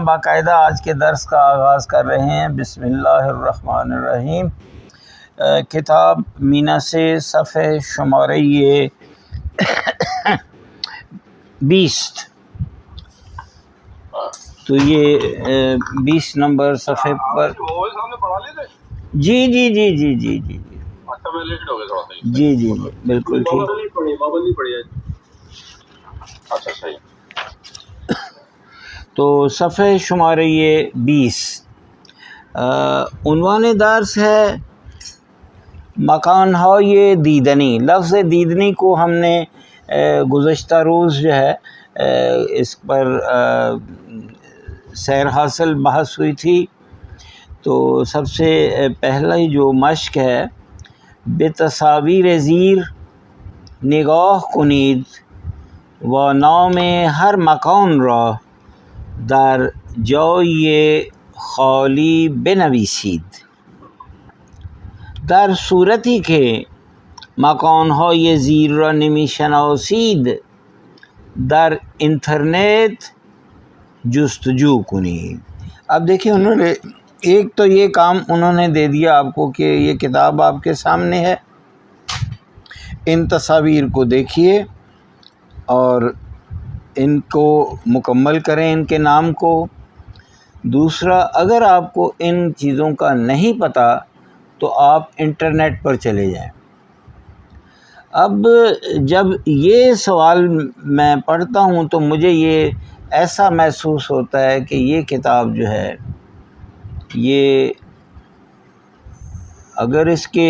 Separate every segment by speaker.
Speaker 1: باقاعدہ آج کے درس کا آغاز کر رہے ہیں۔ بسم اللہ الرحمن الرحیم۔ کتاب مینا سے صفحہ شمارہ 20، تو یہ 20 نمبر صفحے پر جی بالکل ٹھیک۔ تو صفحہ شمارہ 20 عنوان درس ہے مکان های دیدنی۔ لفظ دیدنی کو ہم نے گزشتہ روز جو ہے اس پر سیر حاصل بحث ہوئی تھی۔ تو سب سے پہلا جو مشق ہے بے تصاویر زیر نگاه کنید و نام هر مکان را در جای خالی بنویسید. در صورتی که مکانهای زیر را نمیشناسید در اینترنت جستجو کنید۔ اب دیکھیں انہوں نے ایک تو یہ کام انہوں نے دے دیا آپ کو کہ یہ کتاب آپ کے سامنے ہے، ان تصاویر کو دیکھیے اور ان کو مکمل کریں، ان کے نام کو۔ دوسرا، اگر آپ کو ان چیزوں کا نہیں پتہ تو آپ انٹرنیٹ پر چلے جائیں۔ اب جب یہ سوال میں پڑھتا ہوں تو مجھے یہ ایسا محسوس ہوتا ہے کہ یہ کتاب جو ہے یہ اگر اس کے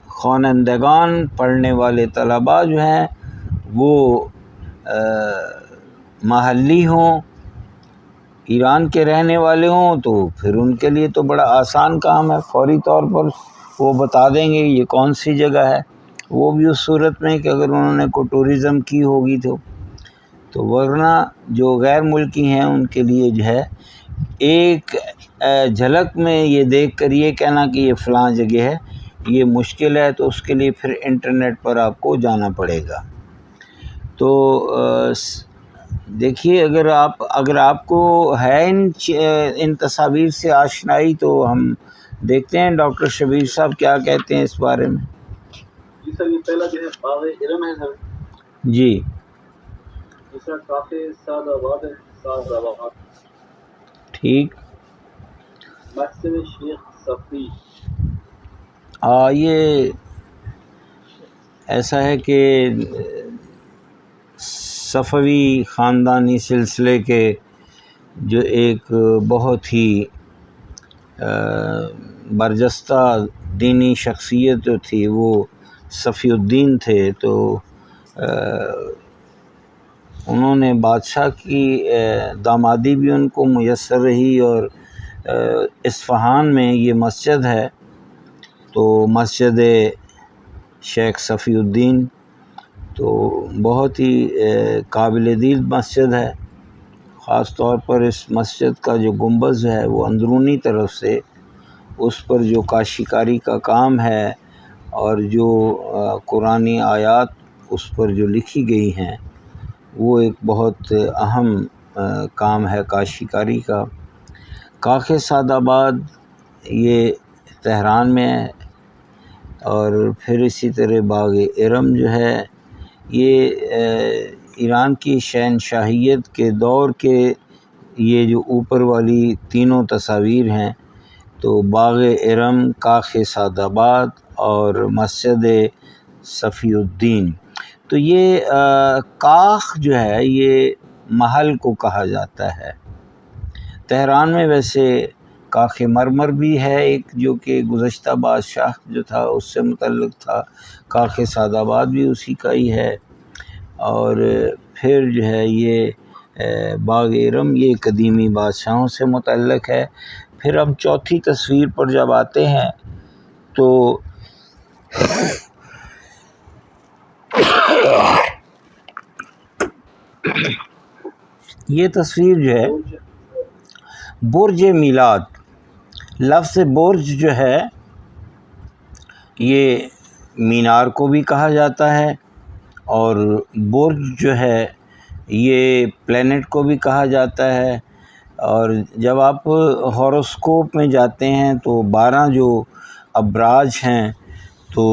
Speaker 1: خوانندگان پڑھنے والے طلباء جو ہیں وہ محلی ہوں، ایران کے رہنے والے ہوں، تو پھر ان کے لیے تو بڑا آسان کام ہے، فوری طور پر وہ بتا دیں گے یہ کون سی جگہ ہے، وہ بھی اس صورت میں کہ اگر انہوں نے کوئی ٹورزم کی ہوگی تو ورنہ جو غیر ملکی ہیں ان کے لیے جو ہے ایک جھلک میں یہ دیکھ کر یہ کہنا کہ یہ فلاں جگہ ہے یہ مشکل ہے، تو اس کے لیے پھر انٹرنیٹ پر آپ کو جانا پڑے گا۔ تو دیکھیے اگر آپ کو ہے ان تصاویر سے آشنائی تو ہم دیکھتے ہیں ڈاکٹر شبیر صاحب کیا کہتے ہیں اس بارے میں۔
Speaker 2: جی سر، یہ پہلا جو ہے باغ ارم ہے سر۔
Speaker 1: جی۔
Speaker 2: دوسرا کاخ سعد آباد ہے، سعد آباد۔
Speaker 1: ٹھیک۔
Speaker 2: مسجد شیخ صفی۔
Speaker 1: یہ ایسا ہے کہ صفوی خاندانی سلسلے کے جو ایک بہت ہی برجستہ دینی شخصیت جو تھی وہ صفی الدین تھے، تو انہوں نے بادشاہ کی دامادی بھی ان کو میسر رہی، اور اصفہان میں یہ مسجد ہے تو مسجد شیخ صفی الدین، تو بہت ہی قابل دید مسجد ہے۔ خاص طور پر اس مسجد کا جو گنبد ہے وہ اندرونی طرف سے اس پر جو کاشی کاری کا کام ہے اور جو قرآنی آیات اس پر جو لکھی گئی ہیں وہ ایک بہت اہم کام ہے کاشی کاری کا۔ کاخ سعد آباد یہ تہران میں ہے، اور پھر اسی طرح باغ ارم جو ہے یہ ایران کی شہنشاہیت کے دور کے یہ جو اوپر والی تینوں تصاویر ہیں تو باغ ارم، کاخ سعد آباد اور مسجد صفی الدین، تو یہ کاخ جو ہے یہ محل کو کہا جاتا ہے۔ تہران میں ویسے کاخ مرمر بھی ہے ایک جو کہ گزشتہ بادشاہ جو تھا اس سے متعلق تھا، کاخ سعد آباد بھی اسی کا ہی ہے، اور پھر جو ہے یہ باغ ارم یہ قدیمی بادشاہوں سے متعلق ہے۔ پھر ہم چوتھی تصویر پر جب آتے ہیں تو یہ تصویر جو ہے برج میلاد، لفظ برج جو ہے یہ مینار کو بھی کہا جاتا ہے، اور برج جو ہے یہ پلینٹ کو بھی کہا جاتا ہے، اور جب آپ ہاروسکوپ میں جاتے ہیں تو 12 جو ابراج ہیں تو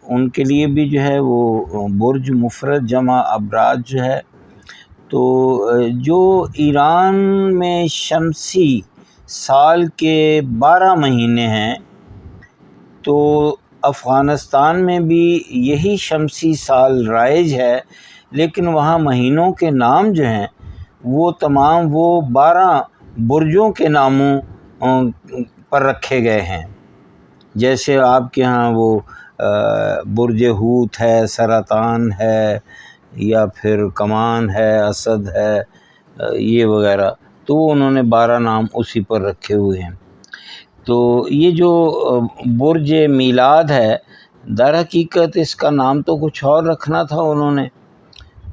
Speaker 1: ان کے لیے بھی جو ہے وہ برج مفرد جمع ابراج جو ہے، تو جو ایران میں شمسی سال کے 12 مہینے ہیں تو افغانستان میں بھی یہی شمسی سال رائج ہے، لیکن وہاں مہینوں کے نام جو ہیں وہ تمام وہ 12 برجوں کے ناموں پر رکھے گئے ہیں. جیسے آپ کے ہاں وہ برج حوت ہے، سرطان ہے، یا پھر کمان ہے، اسد ہے، یہ وغیرہ، تو انہوں نے 12 نام اسی پر رکھے ہوئے ہیں. تو یہ جو برج میلاد ہے، در حقیقت اس کا نام تو کچھ اور رکھنا تھا انہوں نے.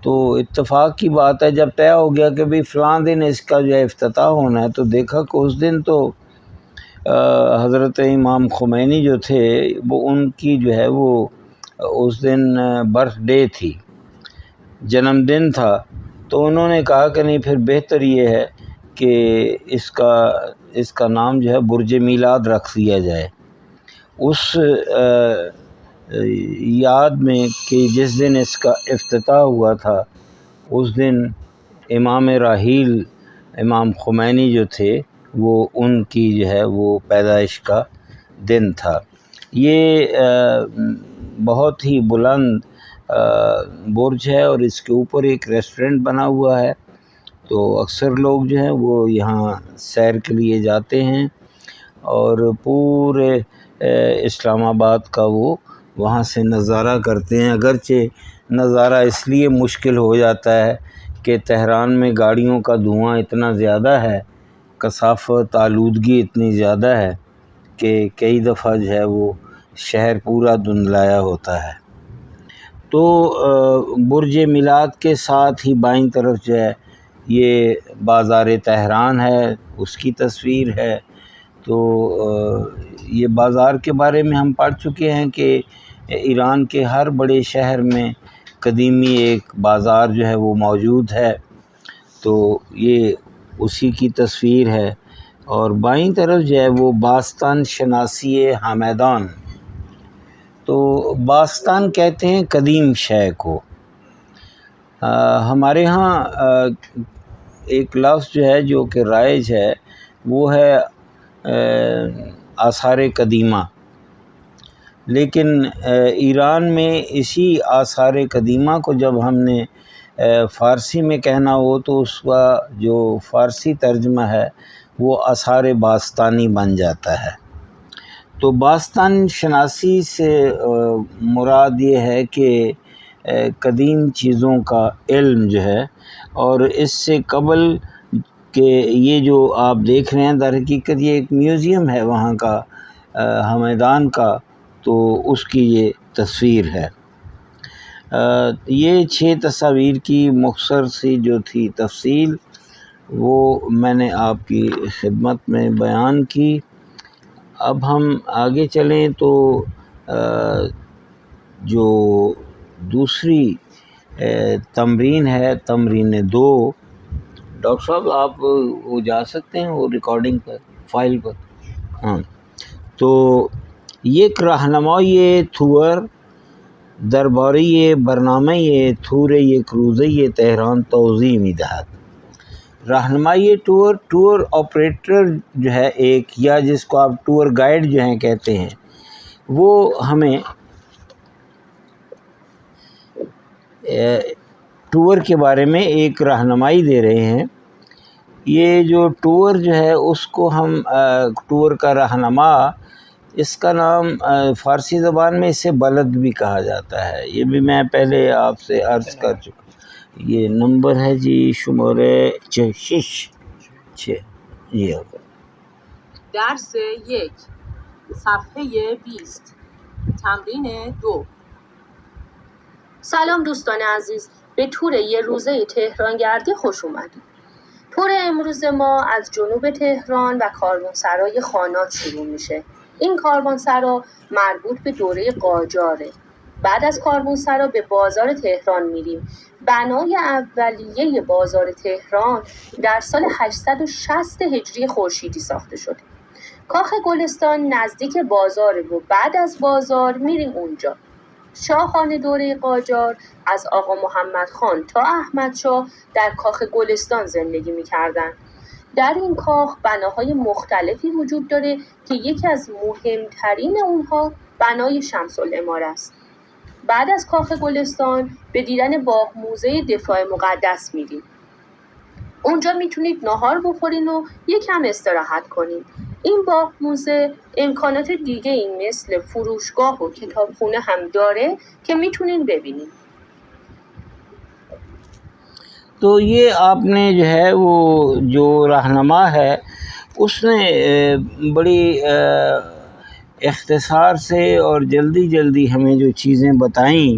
Speaker 1: تو اتفاق کی بات ہے جب طے ہو گیا کہ بھئی فلاں دن اس کا جو ہے افتتاح ہونا ہے، تو دیکھا کہ اس دن تو حضرت امام خمینی جو تھے وہ ان کی جو ہے وہ اس دن برتھ ڈے تھی، جنم دن تھا. تو انہوں نے کہا کہ نہیں، پھر بہتر یہ ہے کہ اس کا نام جو ہے برج میلاد رکھ دیا جائے، اس یاد میں کہ جس دن اس کا افتتاح ہوا تھا اس دن امام راحیل امام خمینی جو تھے وہ ان کی جو ہے وہ پیدائش کا دن تھا. یہ بہت ہی بلند برج ہے اور اس کے اوپر ایک ریسٹورنٹ بنا ہوا ہے، تو اکثر لوگ جو ہیں وہ یہاں سیر کے لیے جاتے ہیں اور پورے اسلام آباد کا وہ وہاں سے نظارہ کرتے ہیں. اگرچہ نظارہ اس لیے مشکل ہو جاتا ہے کہ تہران میں گاڑیوں کا دھواں اتنا زیادہ ہے، کثافت، آلودگی اتنی زیادہ ہے کہ کئی دفعہ جو ہے وہ شہر پورا دھندلایا ہوتا ہے. تو برج میلاد کے ساتھ ہی بائیں طرف جو ہے یہ بازار تہران ہے، اس کی تصویر ہے. تو یہ بازار کے بارے میں ہم پڑھ چکے ہیں کہ ایران کے ہر بڑے شہر میں قدیمی ایک بازار جو ہے وہ موجود ہے، تو یہ اسی کی تصویر ہے. اور بائیں طرف جو ہے وہ باستان شناسی ہمیدان. تو باستان کہتے ہیں قدیم شے کو. ہمارے ہاں ایک لفظ جو ہے جو کہ رائج ہے وہ ہے آثار قدیمہ، لیکن ایران میں اسی آثار قدیمہ کو جب ہم نے فارسی میں کہنا ہو تو اس کا جو فارسی ترجمہ ہے وہ آثار باستانی بن جاتا ہے. تو باستان شناسی سے مراد یہ ہے کہ قدیم چیزوں کا علم جو ہے، اور اس سے قبل کہ یہ جو آپ دیکھ رہے ہیں در حقیقت یہ ایک میوزیم ہے وہاں کا ہمیدان کا، تو اس کی یہ تصویر ہے. یہ 6 تصاویر کی مختصر سی جو تھی تفصیل وہ میں نے آپ کی خدمت میں بیان کی. اب ہم آگے چلیں تو جو دوسری تمرین ہے، تمرین 2. ڈاکٹر صاحب آپ وہ جا سکتے ہیں وہ ریکارڈنگ پر، فائل پر. ہاں، تو یک راہنمای تھور درباره برنامه تور یک روزه تهران توضیح می‌دهد. رہنمائی ٹور آپریٹر جو ہے ایک، یا جس کو آپ ٹور گائیڈ جو ہیں کہتے ہیں، وہ ہمیں ٹور کے بارے میں ایک رہنمائی دے رہے ہیں. یہ جو ٹور جو ہے اس کو ہم ٹور کا رہنما، اس کا نام فارسی زبان میں اسے بلد بھی کہا جاتا ہے. یہ بھی میں پہلے آپ سے عرض کر چکا. یہ نمبر ہے جی شمارہ 6 یہ ہوگا.
Speaker 3: درس 1 صفحه 20 تمرین 2. سلام دوستان عزیز، به تور یه روزه تهرانگردی خوش اومدید. تور امروز ما از جنوب تهران و کاروانسرای خانات شروع میشه. این کاروانسرا مربوط به دوره قاجاره بعد از کاروانسرا به بازار تهران میریم. بنای اولیه بازار تهران در سال 860 هجری خورشیدی ساخته شده. کاخ گلستان نزدیک بازاره و بعد از بازار میریم اونجا. شاهان دوره قاجار از آقا محمد خان تا احمد شاه در کاخ گلستان زندگی میکردن. در این کاخ بناهای مختلفی وجود داره که یکی از مهمترین اونها بنای شمس العماره است. بعد از کاخ گلستان به دیدن باغ موزه دفاع مقدس میریم. اونجا میتونید ناهار بخورین و یکم استراحت کنین. این باغ موزه امکانات دیگه این مثل فروشگاه و کتابخونه هم داره که میتونین ببینین.
Speaker 1: تو یہ آپ نے جو ہے وہ جو رہنما ہے اس نے بڑی اختصار سے اور جلدی جلدی ہمیں جو چیزیں بتائیں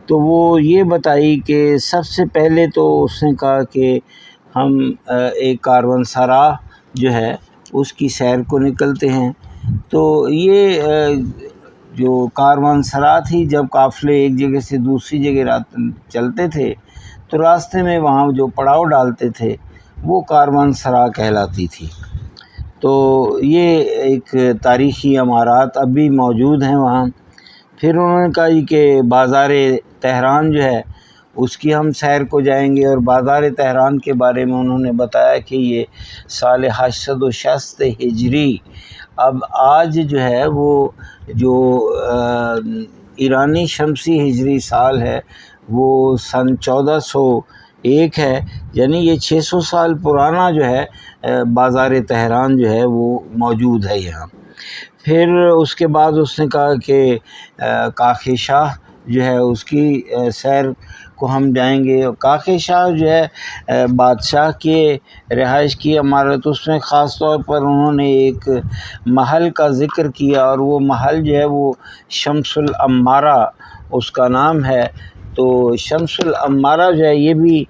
Speaker 1: تو وہ یہ بتائی کہ سب سے پہلے تو اس نے کہا کہ ہم ایک کاروانسرا جو ہے اس کی سیر کو نکلتے ہیں. تو یہ جو کاروانسرا تھی جب قافلے ایک جگہ سے دوسری جگہ چلتے تھے تو راستے میں وہاں جو پڑاؤ ڈالتے تھے وہ کاروانسرا کہلاتی تھی. تو یہ ایک تاریخی عمارات اب بھی موجود ہیں وہاں. پھر انہوں نے کہا کہ بازار تہران جو ہے اس کی ہم سیر کو جائیں گے، اور بازار تہران کے بارے میں انہوں نے بتایا کہ یہ سال 860 ہجری، اب آج جو ہے وہ جو ایرانی شمسی ہجری سال ہے وہ سن 1401 ہے، یعنی یہ 600 سال پرانا جو ہے بازار تہران جو ہے وہ موجود ہے یہاں. پھر اس کے بعد اس نے کہا کہ کاخ شاہ جو ہے اس کی سیر کو ہم جائیں گے. کاخ شاہ جو ہے بادشاہ کے رہائش کی عمارت، اس میں خاص طور پر انہوں نے ایک محل کا ذکر کیا، اور وہ محل جو ہے وہ شمس العمارہ اس کا نام ہے. تو شمس العمارہ جو ہے یہ بھی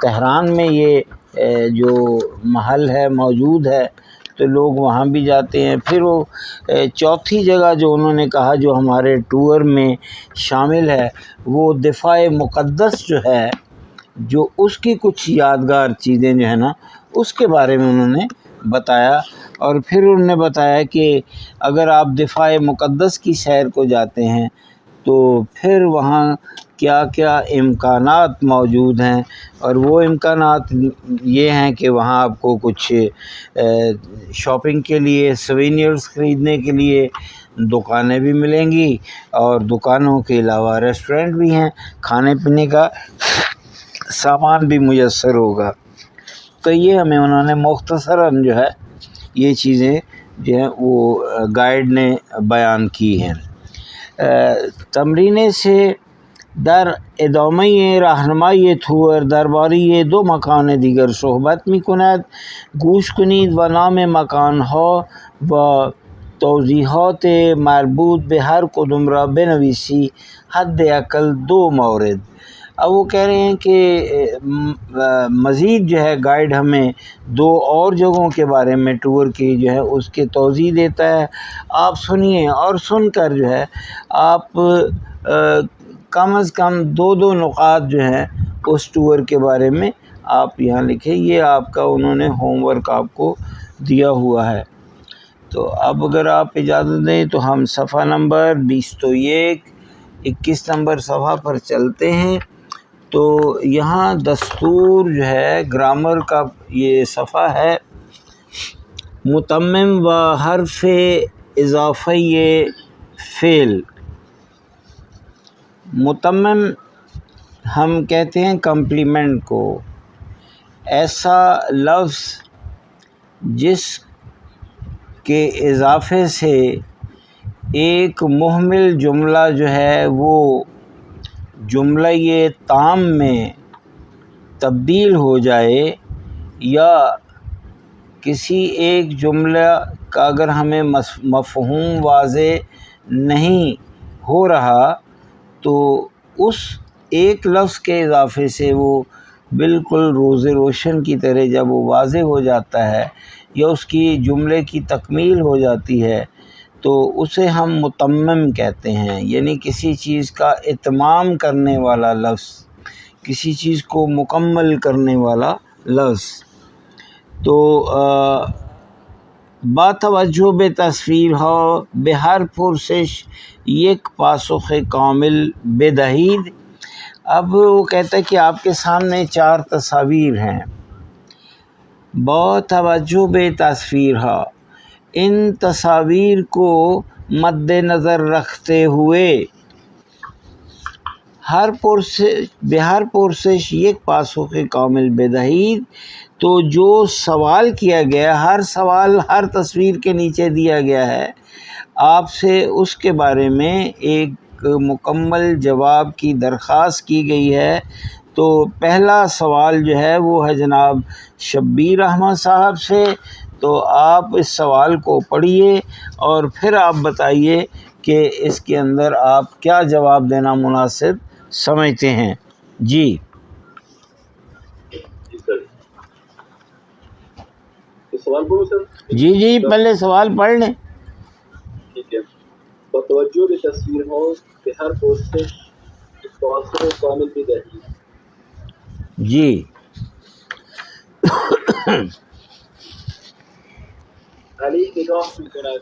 Speaker 1: تہران میں یہ جو محل ہے موجود ہے، تو لوگ وہاں بھی جاتے ہیں. پھر وہ چوتھی جگہ جو انہوں نے کہا جو ہمارے ٹور میں شامل ہے وہ دفاع مقدس جو ہے، جو اس کی کچھ یادگار چیزیں جو ہے نا اس کے بارے میں انہوں نے بتایا. اور پھر انہوں نے بتایا کہ اگر آپ دفاع مقدس کی سیر کو جاتے ہیں تو پھر وہاں کیا کیا امکانات موجود ہیں، اور وہ امکانات یہ ہیں کہ وہاں آپ کو کچھ شاپنگ کے لیے، سوینئرز خریدنے کے لیے دکانیں بھی ملیں گی، اور دکانوں کے علاوہ ریسٹورنٹ بھی ہیں، کھانے پینے کا سامان بھی میسر ہوگا. تو یہ ہمیں انہوں نے مختصراً جو ہے یہ چیزیں جو ہیں وہ گائیڈ نے بیان کی ہیں. تمرین سے در ادامه راهنمای تور درباره دو مکان دیگر صحبت می کند. گوش کنید و نام مکانها و توضیحات مربوط به هر کدوم را بنویسی، حداقل 2 مورد. اب وہ کہہ رہے ہیں کہ مزید جو ہے گائیڈ ہمیں 2 اور جگہوں کے بارے میں ٹور کی جو ہے اس کے توضیح دیتا ہے. آپ سنیے، اور سن کر جو ہے آپ کم از کم 2 نقاط جو ہیں اس ٹور کے بارے میں آپ یہاں لکھیں. یہ آپ کا انہوں نے ہوم ورک آپ کو دیا ہوا ہے. تو اب اگر آپ اجازت دیں تو ہم صفحہ نمبر 21 نمبر صفحہ پر چلتے ہیں. تو یہاں دستور جو ہے گرامر کا یہ صفحہ ہے. متمم و حرف اضافی فعل. متمم ہم کہتے ہیں کمپلیمنٹ کو، ایسا لفظ جس کے اضافے سے ایک مہمل جملہ جو ہے وہ جملہ تام میں تبدیل ہو جائے، یا کسی ایک جملہ کا اگر ہمیں مفہوم واضح نہیں ہو رہا تو اس ایک لفظ کے اضافے سے وہ بالکل روز روشن کی طرح جب وہ واضح ہو جاتا ہے یا اس کی جملے کی تکمیل ہو جاتی ہے تو اسے ہم متمم کہتے ہیں، یعنی کسی چیز کا اتمام کرنے والا لفظ، کسی چیز کو مکمل کرنے والا لفظ۔ تو با توجہ بے تصویر ہو بے ہر پرسش یک پاسخ کامل بے دہید۔ اب وہ کہتا ہے کہ آپ کے سامنے 4 تصاویر ہیں، با توجہ بے تصویر ہو، ان تصاویر کو مد نظر رکھتے ہوئے بے ہر پرسش یک پاسخ کامل بے دہید، تو جو سوال کیا گیا، ہر سوال ہر تصویر کے نیچے دیا گیا ہے، آپ سے اس کے بارے میں ایک مکمل جواب کی درخواست کی گئی ہے۔ تو پہلا سوال جو ہے وہ ہے جناب شبیر احمد صاحب سے، تو آپ اس سوال کو پڑھیے اور پھر آپ بتائیے کہ اس کے اندر آپ کیا جواب دینا مناسب سمجھتے ہیں۔ جی
Speaker 2: جی سر، یہ سوال بولو سر؟
Speaker 1: جی پہلے سوال پڑھ لیں۔
Speaker 2: ٹھیک ہے۔ بتوجہ بے تصویر ہو بے ہر پرسش پاسخ کامل بے دہید۔
Speaker 1: جی
Speaker 2: علی نگاه میکند،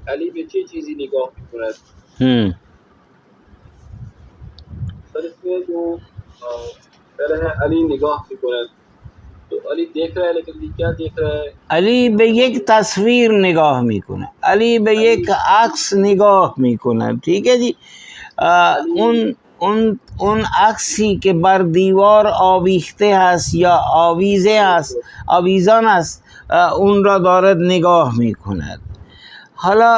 Speaker 2: علی به چه چیزی نگاه میکند؟ سر اس میں جو پہلے ہے علی نگاہ میکند، تو علی دیکھ رہا ہے، لیکن یہ کیا دیکھ رہا ہے؟
Speaker 1: علی به یک تصویر نگاه میکنه، علی به یک عکس نگاه میکنه، ٹھیک ہے جی۔ اون عکسی که بر دیوار آویخته است یا آویزان است، اون را دارد نگاه میکند۔ حالا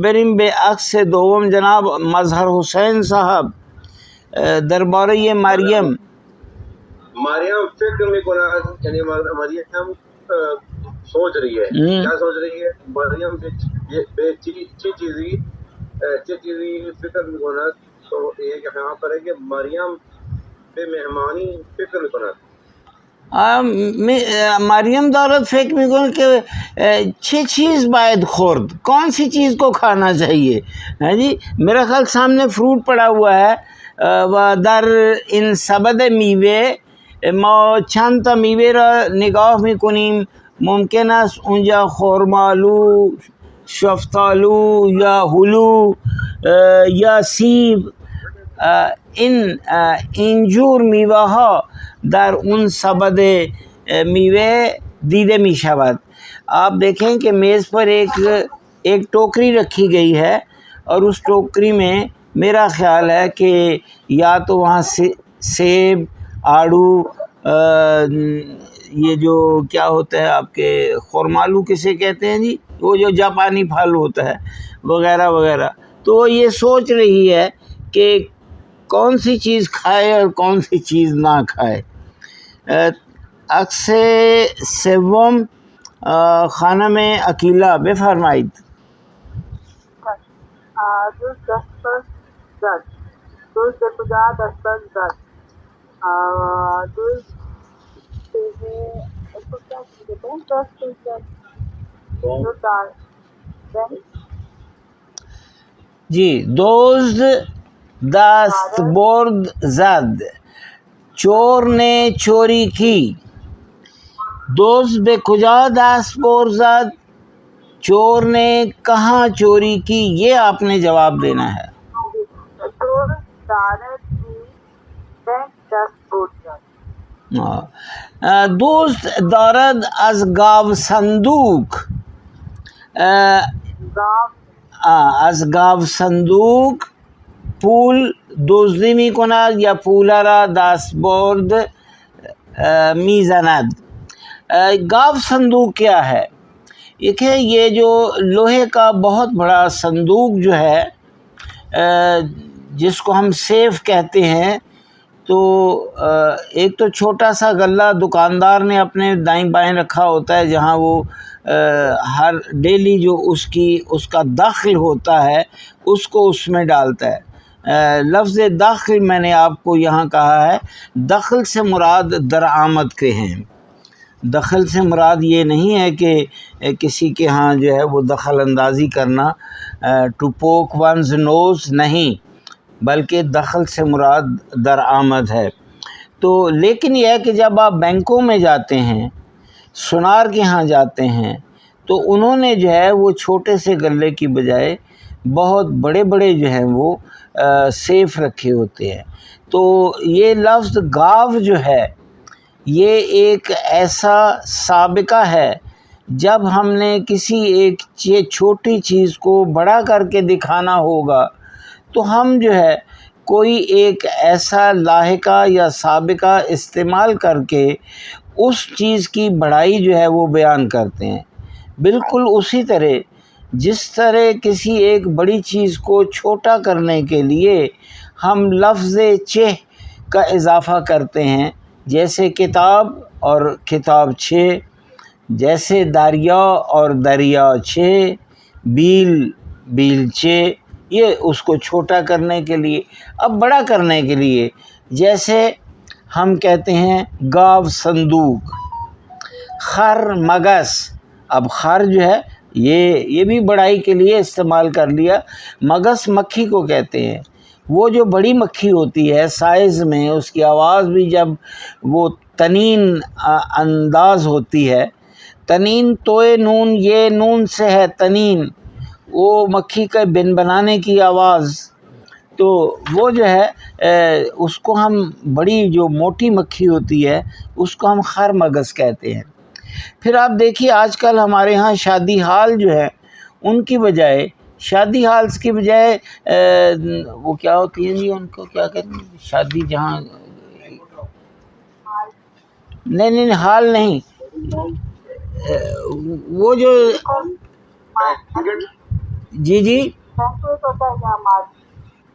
Speaker 1: بریم به عکس دوم جناب مظهر حسین صاحب درباره مریم۔
Speaker 2: مریم فکر میکند، یعنی مریم سوچ رہی ہے، کیا سوچ رہی ہے؟ مریم به چه چیزی فکر میکند، تو یہ یہاں پر ہے کہ مریم به مہمانی فکر میکند۔
Speaker 1: مریم دارد فکر میکنه که چه چیز باید خورد، کون سی چیز کو کھانا چاہیے۔ ہاں جی، میرا خیال سامنے فروٹ پڑا ہوا ہے و در این سبد میوه ما چند تا میوه را نگاه میکنیم، ممکن است اونجا خرمالو، شفتالو یا هلو یا سیب، اینجور میوه ها در اون سبد میوه دیده می شود۔ آپ دیکھیں کہ میز پر ایک ٹوکری رکھی گئی ہے، اور اس ٹوکری میں میرا خیال ہے کہ یا تو وہاں سیب، آڑو، یہ جو کیا ہوتا ہے آپ کے خرمالو کسے کہتے ہیں جی، وہ جو جاپانی پھل ہوتا ہے، وغیرہ وغیرہ۔ تو وہ یہ سوچ رہی ہے کہ کون سی چیز کھائے اور کون سی چیز نہ کھائے۔ عکس سوم خانم عقیلہ بفرمایید۔
Speaker 4: دوست دست پر زد، دوست به کجا دست پر زد، دوست اس کو کیا کہتے ہیں، دست پر زد،
Speaker 1: جی، دزد دست برد زد، چور نے چوری کی۔ دزد به کجا دست برد زد، چور نے کہاں چوری کی، یہ آپ نے جواب دینا ہے۔
Speaker 4: چور دارد کی بینک دست برد زد،
Speaker 1: دوست دارد از گاو صندوق، از گاو صندوق پول دزدی می کند یا پول را دستبرد می زند۔ گاو صندوق کیا ہے؟ یہ جو لوہے کا بہت بڑا صندوق جو ہے، جس کو ہم سیف کہتے ہیں، تو ایک تو چھوٹا سا غلہ دکاندار نے اپنے دائیں بائیں رکھا ہوتا ہے، جہاں وہ ہر ڈیلی جو اس کا دخل ہوتا ہے اس کو اس میں ڈالتا ہے۔ لفظ دخل میں نے آپ کو یہاں کہا ہے، دخل سے مراد درآمد کے ہیں۔ دخل سے مراد یہ نہیں ہے کہ کسی کے ہاں جو ہے وہ دخل اندازی کرنا، ٹو پوک ونز نوز نہیں، بلکہ دخل سے مراد درآمد ہے۔ تو لیکن یہ ہے کہ جب آپ بینکوں میں جاتے ہیں، سونار کے ہاں جاتے ہیں، تو انہوں نے جو ہے وہ چھوٹے سے غلے کی بجائے بہت بڑے بڑے جو ہیں وہ سیف رکھے ہوتے ہیں۔ تو یہ لفظ گاو جو ہے یہ ایک ایسا سابقہ ہے، جب ہم نے کسی ایک چھوٹی چیز کو بڑا کر کے دکھانا ہوگا تو ہم جو ہے کوئی ایک ایسا لاحقہ یا سابقہ استعمال کر کے اس چیز کی بڑائی جو ہے وہ بیان کرتے ہیں۔ بالکل اسی طرح جس طرح کسی ایک بڑی چیز کو چھوٹا کرنے کے لیے ہم لفظ چہ کا اضافہ کرتے ہیں، جیسے کتاب اور کتاب چھ، جیسے دریا اور دریا چھ، بیل چھ، یہ اس کو چھوٹا کرنے کے لیے۔ اب بڑا کرنے کے لیے جیسے ہم کہتے ہیں گاو صندوق، خر مگس۔ اب خر جو ہے یہ بھی بڑائی کے لیے استعمال کر لیا۔ مگس مکھی کو کہتے ہیں، وہ جو بڑی مکھی ہوتی ہے سائز میں، اس کی آواز بھی جب وہ تنین انداز ہوتی ہے، تنین توئے نون یہ نون سے ہے تنین، وہ مکھی کا بن بنانے کی آواز، تو وہ جو ہے اس کو ہم بڑی جو موٹی مکھی ہوتی ہے اس کو ہم خر مگس کہتے ہیں۔ پھر آپ دیکھیے آج کل ہمارے ہاں شادی ہال جو ہے ان کی بجائے، شادی ہالس کی بجائے وہ کیا ہوتی ہیں جی، ان کو کیا کہتے ہیں، شادی جہاں، نہیں ہال نہیں، وہ جو جی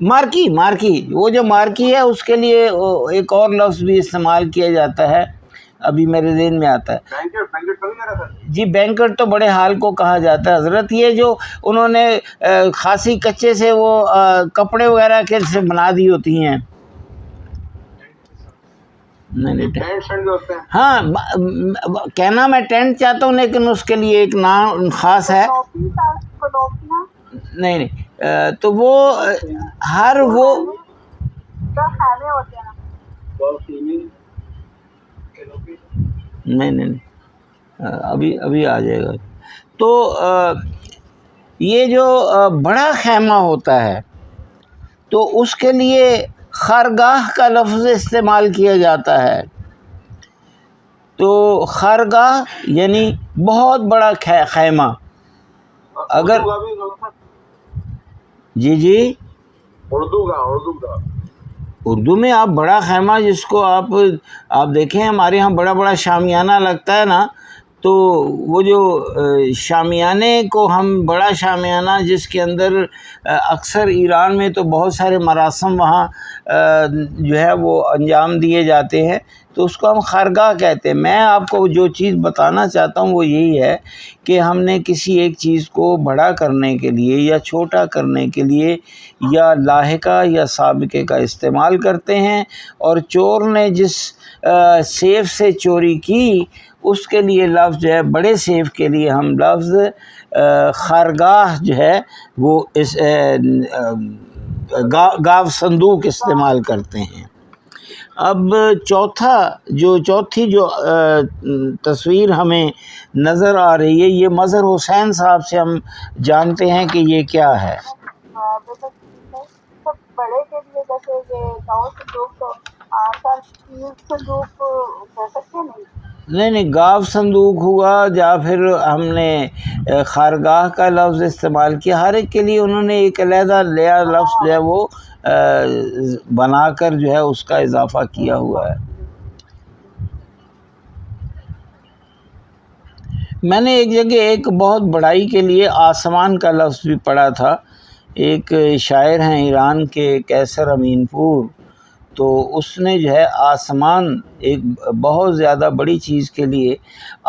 Speaker 1: مارکی، وہ جو مارکی ہے اس کے لیے ایک اور لفظ بھی استعمال کیا جاتا ہے، ابھی میرے ذہن میں آتا ہے جی، بینکٹ تو بڑے ہال کو کہا جاتا ہے حضرت۔ یہ جو انہوں نے خاصی کچے سے وہ کپڑے وغیرہ کے سے بنا دی ہوتی ہیں، ہاں کہنا میں ٹینٹ چاہتا ہوں لیکن اس کے لیے ایک نام خاص ہے، نہیں تو وہ ہر وہ نہیں ابھی آ جائے گا۔ تو یہ جو بڑا خیمہ ہوتا ہے تو اس کے لیے خرگاہ کا لفظ استعمال کیا جاتا ہے۔ تو خرگاہ یعنی بہت بڑا خیمہ۔ اگر جی اردو میں آپ بڑا خیمہ جس کو آپ دیکھیں، ہمارے ہاں بڑا شامیانہ لگتا ہے نا، تو وہ جو شامیانے کو ہم بڑا شامیانہ جس کے اندر اکثر ایران میں تو بہت سارے مراسم وہاں جو ہے وہ انجام دیے جاتے ہیں، تو اس کو ہم خرگاہ کہتے ہیں۔ میں آپ کو جو چیز بتانا چاہتا ہوں وہ یہی ہے کہ ہم نے کسی ایک چیز کو بڑا کرنے کے لیے یا چھوٹا کرنے کے لیے یا لاحقہ یا سابقے کا استعمال کرتے ہیں، اور چور نے جس سیف سے چوری کی اس کے لیے لفظ جو ہے، بڑے سیف کے لیے ہم لفظ خرگاہ جو ہے وہ اس گاو صندوق استعمال کرتے ہیں۔ اب چوتھی جو تصویر ہمیں نظر آ رہی ہے، یہ مظہر حسین صاحب سے ہم جانتے ہیں کہ یہ کیا ہے۔
Speaker 4: بڑے کے لیے جیسے یہ گاؤں صندوق کہہ سکتے
Speaker 1: نہیں گاو صندوق ہوا، یا پھر ہم نے خرگاہ کا لفظ استعمال کیا، ہر ایک کے لیے انہوں نے ایک علیحدہ نیا لفظ جو ہے وہ بنا کر جو ہے اس کا اضافہ کیا ہوا ہے۔ میں نے ایک جگہ ایک بہت بڑائی کے لیے آسمان کا لفظ بھی پڑھا تھا۔ ایک شاعر ہیں ایران کے، قیصر امین پور، تو اس نے جو ہے آسمان، ایک بہت زیادہ بڑی چیز کے لیے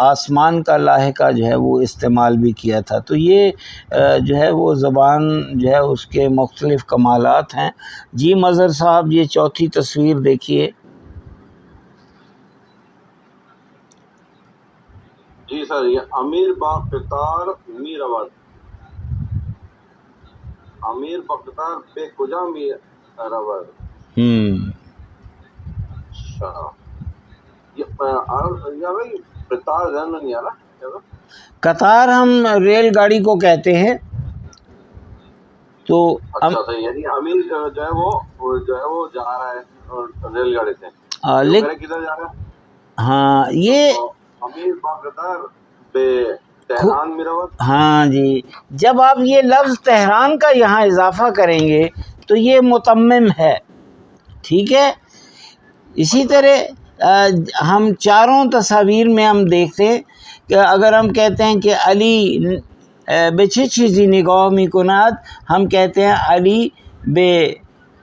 Speaker 1: آسمان کا لاحقہ جو ہے وہ استعمال بھی کیا تھا۔ تو یہ جو ہے وہ زبان جو ہے اس کے مختلف کمالات ہیں۔ جی مظہر صاحب، یہ چوتھی تصویر دیکھیے۔
Speaker 2: جی سر، یہ امیر با قطار می رود، امیر با قطار بے کجا می رود. اچھا، یہ بھائی قطار ذہن میں نہیں آ رہا.
Speaker 1: قطار ہم ریل گاڑی کو کہتے ہیں. تو
Speaker 2: اچھا یعنی امیر جو ہے وہ جا رہا ہے ریل گاڑی سے، کدھر جا رہا ہے؟
Speaker 1: ہاں یہ
Speaker 2: امیر با قطار بے تہران می رود.
Speaker 1: ہاں جی، جب آپ یہ لفظ تہران کا یہاں اضافہ کریں گے تو یہ متمم ہے، ٹھیک ہے. اسی طرح ہم چاروں تصاویر میں ہم دیکھتے ہیں کہ اگر ہم کہتے ہیں کہ علی به چه چیزی نگاه میکند، ہم کہتے ہیں علی به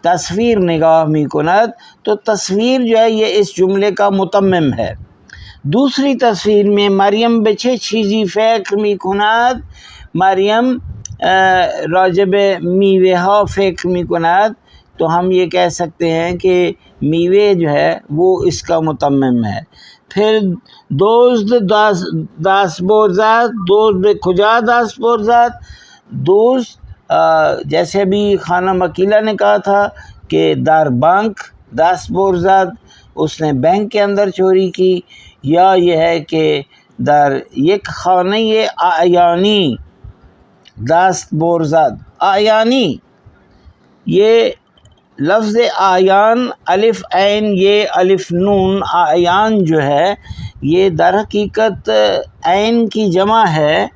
Speaker 1: تصویر نگاه میکند، تو تصویر جو ہے یہ اس جملے کا متمم ہے. دوسری تصویر میں مریم به چه چیزی فکر میکند، مریم راجب میوه ها فکر میکند، تو ہم یہ کہہ سکتے ہیں کہ میوے جو ہے وہ اس کا متمم ہے. پھر دوست داس بورزاد، دوست به کجا داس بورزاد، دوست جیسے ابھی خانم عقیلہ نے کہا تھا کہ در بانک داس بورزاد، اس نے بینک کے اندر چوری کی. یا یہ ہے کہ در یک خانه اعیانی دست بورزاد. اعیانی، یہ لفظ اعیان الف عین یہ الف نون، اعیان جو ہے یہ در حقیقت عین کی جمع ہے.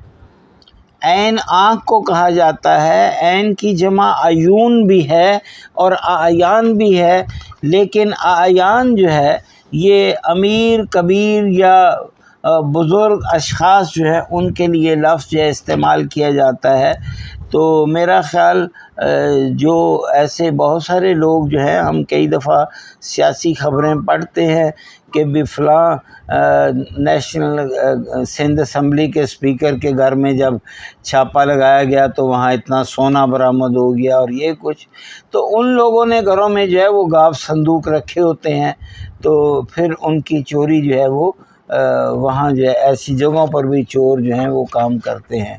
Speaker 1: عین آنکھ کو کہا جاتا ہے، عین کی جمع عیون بھی ہے اور اعیان بھی ہے. لیکن اعیان جو ہے یہ امیر کبیر یا بزرگ اشخاص جو ہے ان کے لیے لفظ جو ہے استعمال کیا جاتا ہے. تو میرا خیال جو ایسے بہت سارے لوگ جو ہیں، ہم کئی دفعہ سیاسی خبریں پڑھتے ہیں کہ بھی فلاں نیشنل سندھ اسمبلی کے اسپیکر کے گھر میں جب چھاپا لگایا گیا تو وہاں اتنا سونا برآمد ہو گیا اور یہ کچھ. تو ان لوگوں نے گھروں میں جو ہے وہ گاف صندوق رکھے ہوتے ہیں، تو پھر ان کی چوری جو ہے وہ وہاں جو ہے ایسی جگہوں پر بھی چور جو ہیں وہ کام کرتے ہیں.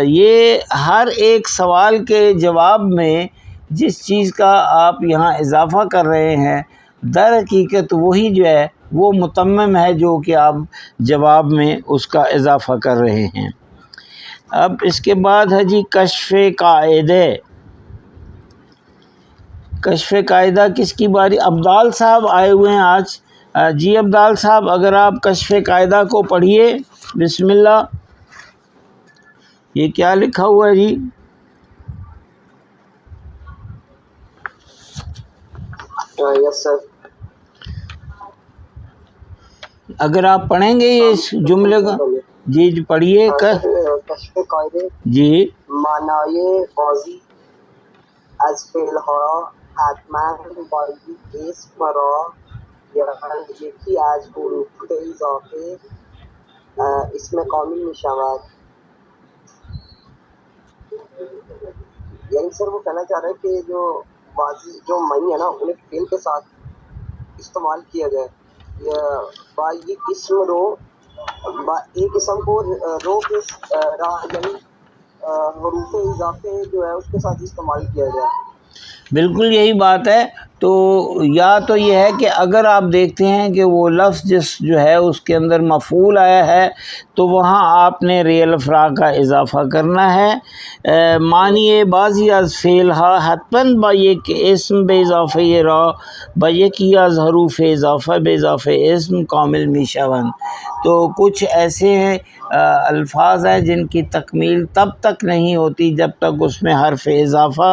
Speaker 1: یہ ہر ایک سوال کے جواب میں جس چیز کا آپ یہاں اضافہ کر رہے ہیں در حقیقت وہی جو ہے وہ متمم ہے جو کہ آپ جواب میں اس کا اضافہ کر رہے ہیں. اب اس کے بعد ہے جی کشف قاعدے. کشف قاعدہ کس کی باری؟ عبدال صاحب آئے ہوئے ہیں آج. جی عبدال صاحب، اگر آپ کشف قاعدہ کو پڑھیے. بسم اللہ. یہ کیا لکھا ہوا ہے جی؟
Speaker 5: یس سر.
Speaker 1: اگر آپ پڑھیں گے یہ اس جملے کا، جی پڑھیے.
Speaker 5: کشف قاعدے
Speaker 1: جی
Speaker 5: معنای بازی از فعل ها حتما باید اسم را یکی از حروف اضافه اسم کامل می شود. یعنی سر وہ کہنا چاہ رہا ہے کہ جو بازی جو معنی ہے نا انہیں فعل کے ساتھ استعمال کیا گیا، با ایک اسم رو، با ایک اسم کو رو کے یعنی حروف اضافے جو ہے اس کے ساتھ استعمال کیا گیا.
Speaker 1: بالکل یہی بات ہے. تو یا تو یہ ہے کہ اگر آپ دیکھتے ہیں کہ وہ لفظ جس جو ہے اس کے اندر مفعول آیا ہے تو وہاں آپ نے ریل افرا کا اضافہ کرنا ہے. معنی بعضی از فعل ها حتماً با یک اسم به اضافه را با یکی از حروف اضافه به اضافه اسم کامل می شوند. تو کچھ ایسے ہیں الفاظ ہیں جن کی تکمیل تب تک نہیں ہوتی جب تک اس میں حرف اضافہ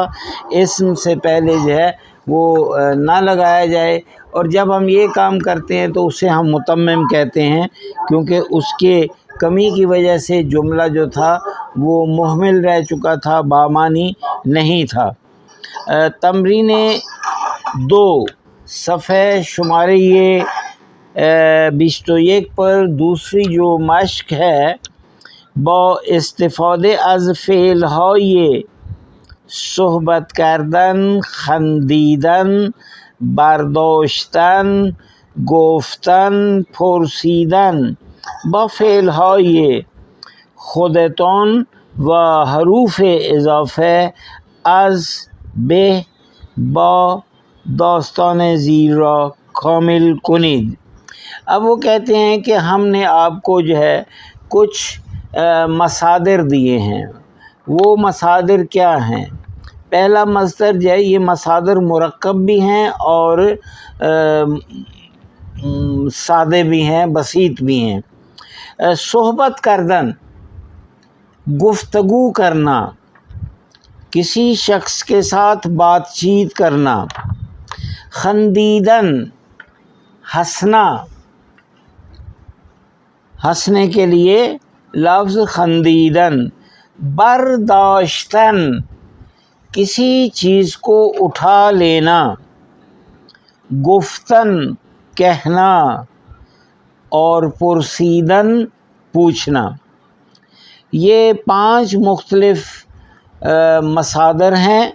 Speaker 1: اسم سے پہلے جو ہے وہ نہ لگایا جائے. اور جب ہم یہ کام کرتے ہیں تو اسے ہم متمم کہتے ہیں، کیونکہ اس کے کمی کی وجہ سے جملہ جو تھا وہ مہمل رہ چکا تھا، بامانی نہیں تھا. تمرین 2 صفحہ شمارے یہ 21 پر دوسری جو مشق ہے، با استفاده از فعلهای صحبت کردن، خندیدن، برداشتن، گفتن پرسیدن با فعلهای خودتان و حروف اضافه از به با داستان زیر را کامل کنید. اب وہ کہتے ہیں کہ ہم نے آپ کو جو ہے کچھ مصادر دیے ہیں. وہ مصادر کیا ہیں؟ پہلا مصدر جو ہے، یہ مصادر مرکب بھی ہیں اور سادے بھی ہیں، بسیط بھی ہیں. صحبت کردن، گفتگو کرنا، کسی شخص کے ساتھ بات چیت کرنا. خندیدن، ہنسنا، ہنسنے کے لیے لفظ خندیدن. برداشتن، کسی چیز کو اٹھا لینا. گفتن، کہنا، اور پرسیدن، پوچھنا. یہ 5 مختلف مصادر ہیں.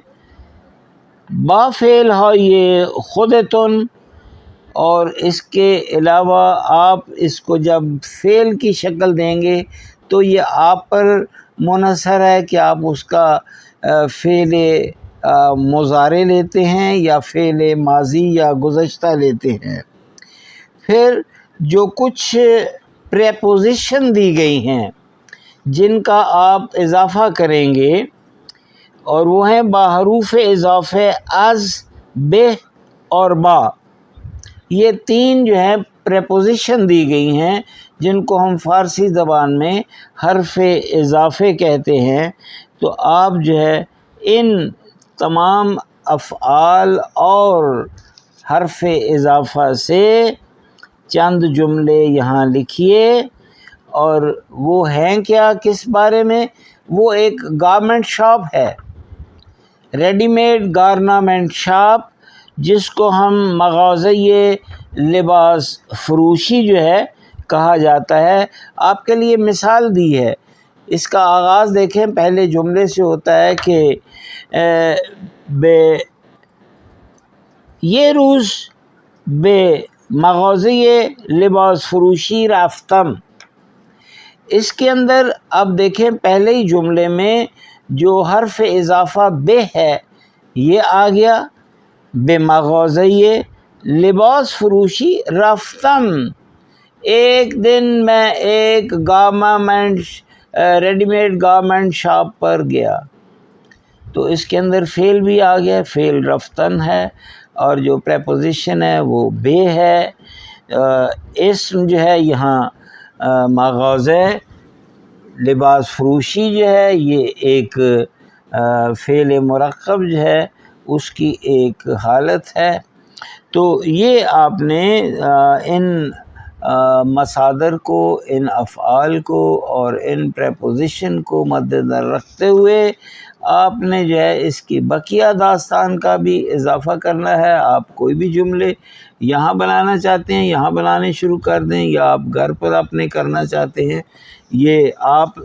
Speaker 1: با فعل یہ خودتن، اور اس کے علاوہ آپ اس کو جب فعل کی شکل دیں گے تو یہ آپ پر منحصر ہے کہ آپ اس کا فعل مضارع لیتے ہیں یا فعل ماضی یا گزشتہ لیتے ہیں. پھر جو کچھ پریپوزیشن دی گئی ہیں جن کا آپ اضافہ کریں گے، اور وہ ہیں بحروف اضافے از، بہ اور با. یہ 3 جو ہیں پریپوزیشن دی گئی ہیں جن کو ہم فارسی زبان میں حرف اضافے کہتے ہیں. تو آپ جو ہے ان تمام افعال اور حرف اضافہ سے چند جملے یہاں لکھیے. اور وہ ہیں کیا، کس بارے میں؟ وہ ایک گارمنٹ شاپ ہے، ریڈی میڈ گارنامنٹ شاپ، جس کو ہم مغازۂ لباس فروشی جو ہے کہا جاتا ہے. آپ کے لیے مثال دی ہے. اس کا آغاز دیکھیں، پہلے جملے سے ہوتا ہے کہ بے یہ روز بے مغازۂ لباس فروشی رفتم. اس کے اندر اب دیکھیں پہلے ہی جملے میں جو حرف اضافہ بے ہے یہ آ گیا. بے مغازۂ لباس فروشی رفتم، ایک دن میں ایک ریڈی میڈ گارمنٹ شاپ پر گیا. تو اس کے اندر فعل بھی آ گیا، فعل رفتن ہے، اور جو پریپوزیشن ہے وہ بے ہے. اسم جو ہے یہاں مغازہ لباس فروشی جو ہے یہ ایک فعل مرکب جو ہے اس کی ایک حالت ہے. تو یہ آپ نے ان مصادر کو، ان افعال کو اور ان پریپوزیشن کو مد نظر رکھتے ہوئے آپ نے جو ہے اس کی بقیہ داستان کا بھی اضافہ کرنا ہے. آپ کوئی بھی جملے یہاں بنانا چاہتے ہیں یہاں بنانے شروع کر دیں، یا آپ گھر پر اپنے کرنا چاہتے ہیں، یہ آپ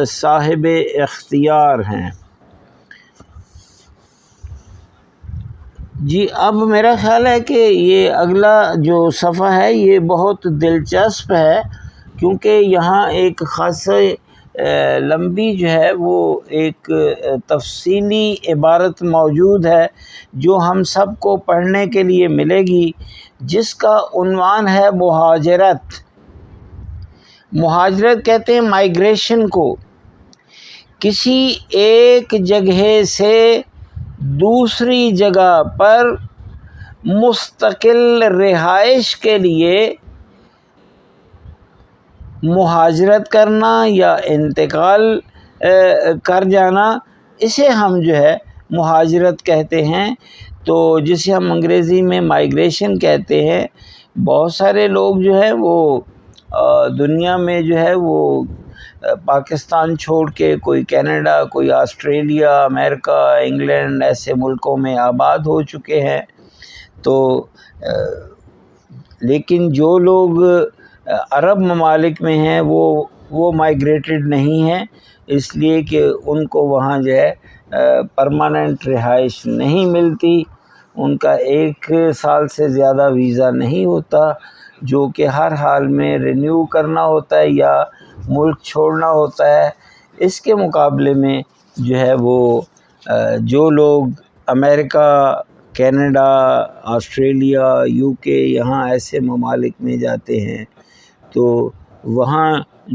Speaker 1: صاحب اختیار ہیں. جی اب میرا خیال ہے کہ یہ اگلا جو صفحہ ہے یہ بہت دلچسپ ہے، کیونکہ یہاں ایک خاصی لمبی جو ہے وہ ایک تفصیلی عبارت موجود ہے جو ہم سب کو پڑھنے کے لیے ملے گی، جس کا عنوان ہے مہاجرت. مہاجرت کہتے ہیں مائیگریشن کو، کسی ایک جگہ سے دوسری جگہ پر مستقل رہائش کے لیے مہاجرت کرنا یا انتقال کر جانا، اسے ہم جو ہے مہاجرت کہتے ہیں. تو جسے ہم انگریزی میں مائیگریشن کہتے ہیں. بہت سارے لوگ جو ہے وہ دنیا میں جو ہے وہ پاکستان چھوڑ کے کوئی کینیڈا، کوئی آسٹریلیا، امریکہ، انگلینڈ ایسے ملکوں میں آباد ہو چکے ہیں. تو لیکن جو لوگ عرب ممالک میں ہیں وہ مائیگریٹڈ نہیں ہیں، اس لیے کہ ان کو وہاں جو ہے پرماننٹ رہائش نہیں ملتی. ان کا 1 سال سے زیادہ ویزا نہیں ہوتا، جو کہ ہر حال میں رینیو کرنا ہوتا ہے یا ملک چھوڑنا ہوتا ہے۔ اس کے مقابلے میں جو ہے وہ جو لوگ امریکہ، کینیڈا، آسٹریلیا، UK یہاں ایسے ممالک میں جاتے ہیں تو وہاں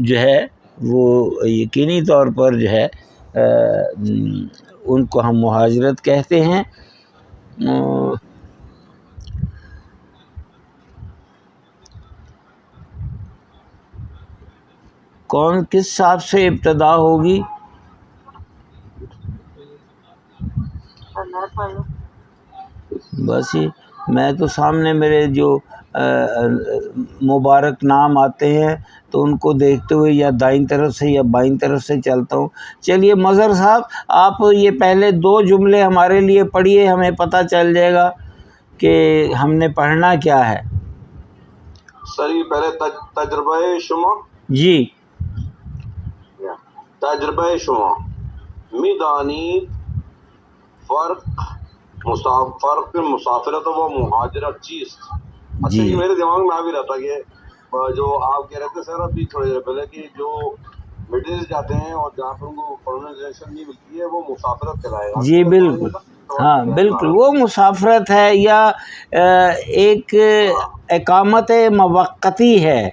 Speaker 1: جو ہے وہ یقینی طور پر جو ہے ان کو ہم مہاجرت کہتے ہیں۔ کس صاحب سے ابتدا ہوگی؟ بس یہ میں تو سامنے میرے جو مبارک نام آتے ہیں تو ان کو دیکھتے ہوئے یا دائیں طرف سے یا بائیں طرف سے چلتا ہوں۔ چلیے مظہر صاحب، آپ یہ پہلے 2 جملے ہمارے لیے پڑھیے، ہمیں پتہ چل جائے گا کہ ہم نے پڑھنا کیا ہے۔
Speaker 2: سر یہ پہلے تجربہ شما
Speaker 1: جی،
Speaker 2: تجربہ شما میدانی فرق مسافرت و مہاجرت چیز۔ اچھا، یہ میرے دماغ میں آ بھی رہتا کہ جو آپ کہہ رہے تھے سر ابھی تھوڑی دیر پہلے کہ جو مڈل جاتے ہیں اور جہاں پر ان کو پرمنٹ نہیں ملتی ہے وہ مسافرت کہلائے گا۔
Speaker 1: جی بالکل، ہاں بالکل، وہ مسافرت ہے یا ایک اقامت موقتی ہے۔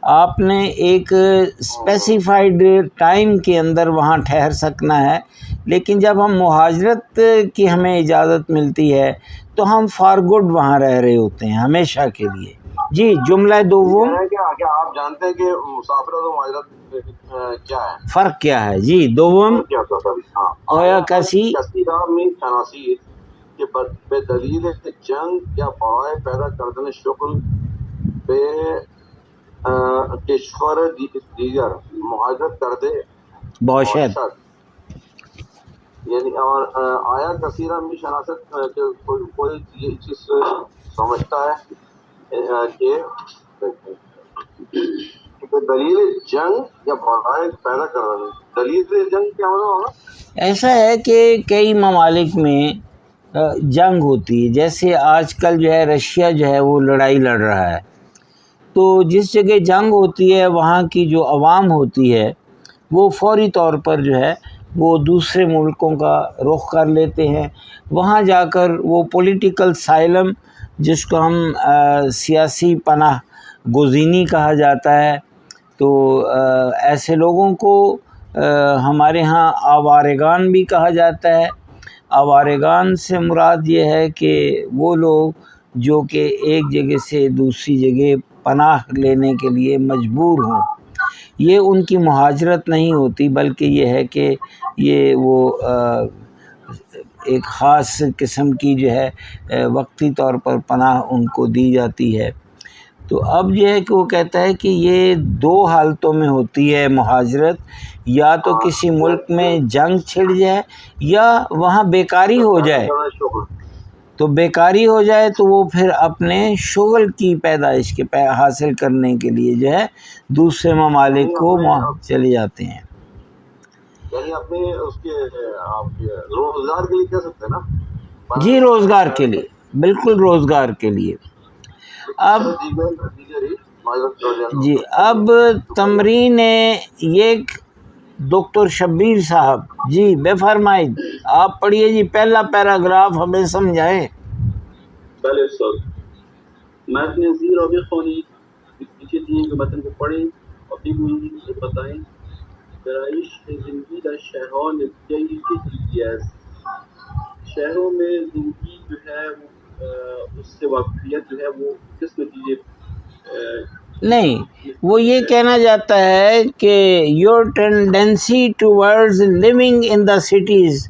Speaker 1: آپ نے ایک اسپیسیفائڈ ٹائم کے اندر وہاں ٹھہر سکنا ہے، لیکن جب ہم مہاجرت کی ہمیں اجازت ملتی ہے تو ہم فار گڈ وہاں رہ رہے ہوتے ہیں ہمیشہ کے لیے۔ جی، جملہ دوم،
Speaker 2: کیا آپ جانتے ہیں کہ مسافرت و مہاجرت کیا ہے؟
Speaker 1: فرق کیا ہے؟ جی، دوم آیا کسی
Speaker 2: میں تناصیر کہ بے دلیل جنگ یا پڑھائی پیدا کردن شغل بے کشور دیگر مہاجرت کر دے
Speaker 1: باشد،
Speaker 2: یعنی اور آیا کثیرہ میں شناست کوئی یہ چیز سمجھتا ہے کہ دلیل جنگ یا پڑھائی پیدا کر دے۔ دلیل جنگ کیا ہوگا؟
Speaker 1: ایسا ہے کہ کئی ممالک میں جنگ ہوتی ہے، جیسے آج کل جو ہے رشیا جو ہے وہ لڑائی لڑ رہا ہے، تو جس جگہ جنگ ہوتی ہے وہاں کی جو عوام ہوتی ہے وہ فوری طور پر جو ہے وہ دوسرے ملکوں کا رخ کر لیتے ہیں، وہاں جا کر وہ پولیٹیکل سائلم جس کو ہم سیاسی پناہ گزینی کہا جاتا ہے، تو ایسے لوگوں کو ہمارے ہاں آوارگان بھی کہا جاتا ہے۔ آوارگان سے مراد یہ ہے کہ وہ لوگ جو کہ ایک جگہ سے دوسری جگہ پناہ لینے کے لیے مجبور ہوں، یہ ان کی مہاجرت نہیں ہوتی، بلکہ یہ ہے کہ یہ وہ ایک خاص قسم کی جو ہے وقتی طور پر پناہ ان کو دی جاتی ہے۔ تو اب یہ ہے کہ وہ کہتا ہے کہ یہ 2 حالتوں میں ہوتی ہے مہاجرت، یا تو کسی ملک میں جنگ چھڑ جائے یا وہاں بیکاری ہو جائے، تو بیکاری ہو جائے تو وہ پھر اپنے شغل کی پیدائش کے حاصل کرنے کے لیے جو ہے دوسرے ممالک کو چلے جاتے ہیں،
Speaker 2: یعنی اپنے اس کے روزگار کے لیے کہہ سکتے ہیں نا؟
Speaker 1: جی، روزگار کے لیے، بالکل روزگار کے لیے۔ اب جی، اب تمرین یہ ڈاکٹر شبیر صاحب جی بے فرمائید آپ پڑھیے جی، پہلا پیراگراف ہمیں سمجھائیں۔
Speaker 6: بله استاد، متن زیر را بخوانید، پیچه دیگه که متن رو پڑھیں اور بگویید و بتائیں گرایش زندگی در شهرها نتیجه چه چیزی است؟ شہروں میں زندگی جو ہے اس سے واقفیت جو ہے وہ کس نتیجے
Speaker 1: نہیں، وہ یہ کہنا چاہتا ہے کہ your tendency towards living in the cities,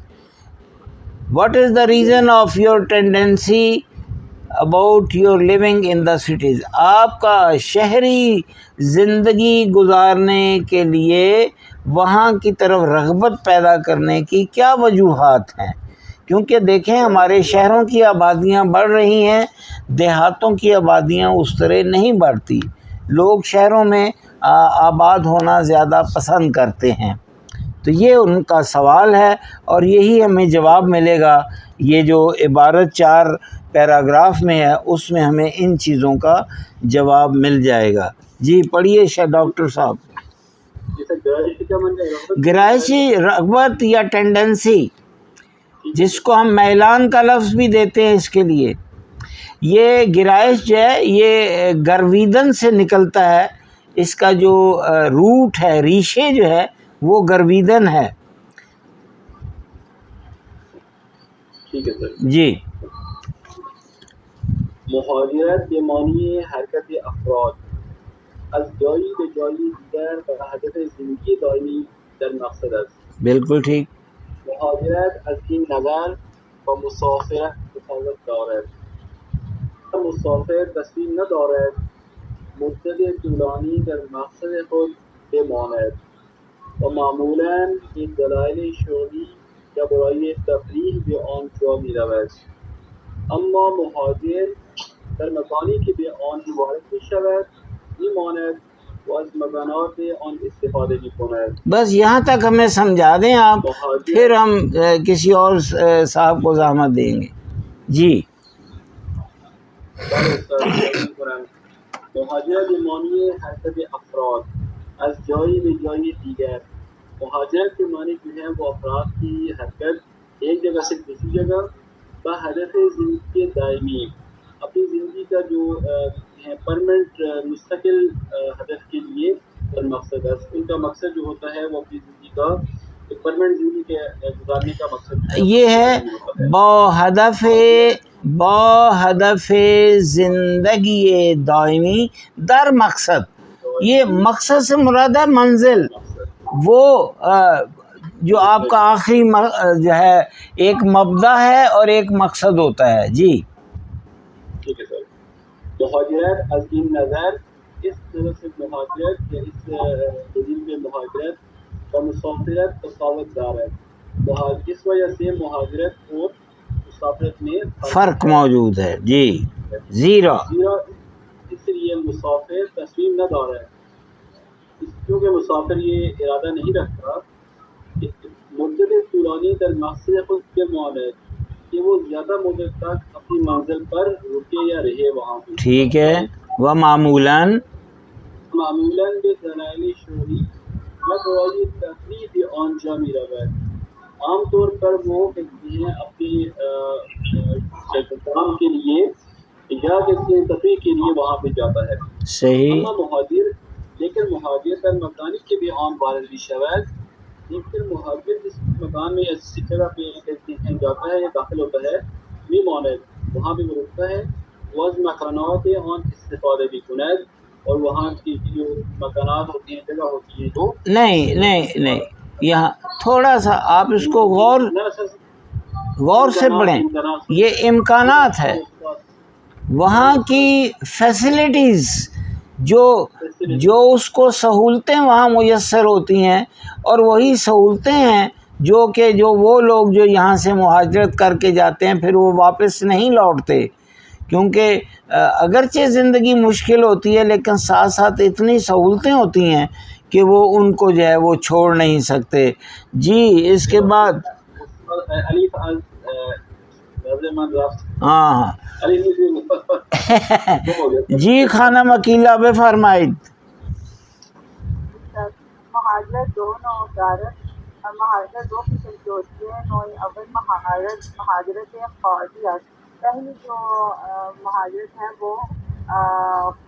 Speaker 1: what is the reason of your tendency about your living in the cities, آپ کا شہری زندگی گزارنے کے لیے وہاں کی طرف رغبت پیدا کرنے کی کیا وجوہات ہیں؟ کیونکہ دیکھیں ہمارے شہروں کی آبادیاں بڑھ رہی ہیں، دیہاتوں کی آبادیاں اس طرح نہیں بڑھتی، لوگ شہروں میں آباد ہونا زیادہ پسند کرتے ہیں، تو یہ ان کا سوال ہے اور یہی ہمیں جواب ملے گا. یہ جو عبارت 4 پیراگراف میں ہے اس میں ہمیں ان چیزوں کا جواب مل جائے گا. جی پڑھیے ڈاکٹر صاحب. گرائشی رغبت یا ٹینڈنسی، جس کو ہم میلان کا لفظ بھی دیتے ہیں اس کے لیے. یہ گرائش جو ہے یہ گرویدن سے نکلتا ہے، اس کا جو روٹ ہے، ریشے جو ہے وہ گرویدن ہے.
Speaker 6: ٹھیک ہے سر.
Speaker 1: جی
Speaker 6: مهاجرت به معنی حرکت افراد از جایی به جایی دیگر و هدف زندگی دائمی در مقصد است.
Speaker 1: بالکل ٹھیک.
Speaker 6: مهاجرت از این نظر با مسافرت تفاوت دارد. مسافر تصمیم ندارد مدت طولانی در مقصد خود بماند و معمولا به دلایل شغلی یا برای تفریح به آن جا می‌رود. اما مهاجر در مکانی که به آن وارد می‌شود می‌ماند و از مکانات آن استفاده می‌کند.
Speaker 1: بس یہاں تک ہمیں سمجھا دیں آپ، پھر ہم کسی اور صاحب کو زحمت دیں گے. جی
Speaker 6: مهاجرت به معنی حرکت افراد از جایی به جای دیگر. مهاجرت کے معنی جو ہے وہ افراد کی حرکت ایک جگہ سے دوسری جگہ با ہدف زندگی دائمی، اپنی زندگی کا جو ہے پرمنٹ مستقل ہدف کے لیے مقصد ہے. ان کا مقصد جو ہوتا ہے وہ اپنی زندگی کا پرمنٹ زندگی کے گزارنے کا مقصد
Speaker 1: یہ ہے با ہدف زندگی دائمی در مقصد. یہ مقصد سے مراد ہے منزل، وہ جو آپ کا آخری جو ہے ایک مبدا ہے اور ایک مقصد ہوتا ہے. جی
Speaker 6: ٹھیک ہے سر. مہاجرت از این نظر، اس طرح سے مہاجرت یا اس دلیل میں مہاجرت و مسافرت تفاوت دار ہے. اس وجہ سے مہاجرت اور مسافرت میں
Speaker 1: فرق موجود ہے. جی زیرا
Speaker 6: اس لیے مسافر تصمیم نہ دار ہے، کیونکہ مسافر یہ ارادہ نہیں رکھتا کہ مدت طولانی در مقصد خود کے ماند کہ وہ زیادہ مدت تک اپنی منزل پر رکے یا رہے وہاں پہ.
Speaker 1: ٹھیک ہے. وہ معمولاً
Speaker 6: به دلایل شغلی یا برای تفریح آن جا می رود. عام طور پر وہ کہتے ہیں اپنی کام کے لیے یا کسی تفریح کے لیے وہاں پہ جاتا ہے.
Speaker 1: صحیح.
Speaker 6: اما مہاجر، لیکن مہاجر در مکانی کے بھی عام وارد بھی شود، لیکن مہاجر جس مکان میں اس جگہ پہ جاتا ہے یا داخل ہوتا ہے می ماند، وہاں پہ وہ رکتا ہے. وہ از مکانات آن استفادہ بھی کند، اور وہاں کی جو مکانات ہوتی ہیں، جگہ ہوتی ہے جو
Speaker 1: نہیں یہاں تھوڑا سا آپ اس کو غور سے پڑھیں. یہ امکانات ہے، وہاں کی فیسلٹیز جو اس کو سہولتیں وہاں میسر ہوتی ہیں، اور وہی سہولتیں ہیں جو وہ لوگ جو یہاں سے مہاجرت کر کے جاتے ہیں پھر وہ واپس نہیں لوٹتے، کیونکہ اگرچہ زندگی مشکل ہوتی ہے لیکن ساتھ ساتھ اتنی سہولتیں ہوتی ہیں کہ وہ ان کو جو ہے وہ چھوڑ نہیں سکتے. جی اس کے بعد ہاں جی خانہ مکیلا بے فرمائید.
Speaker 4: مہاجرت دو نوع مہاجرت دو قسم کی ہوتی ہے. نوع اول مہاجرت خارجی ہے. پہلی جو مہاجرت ہے وہ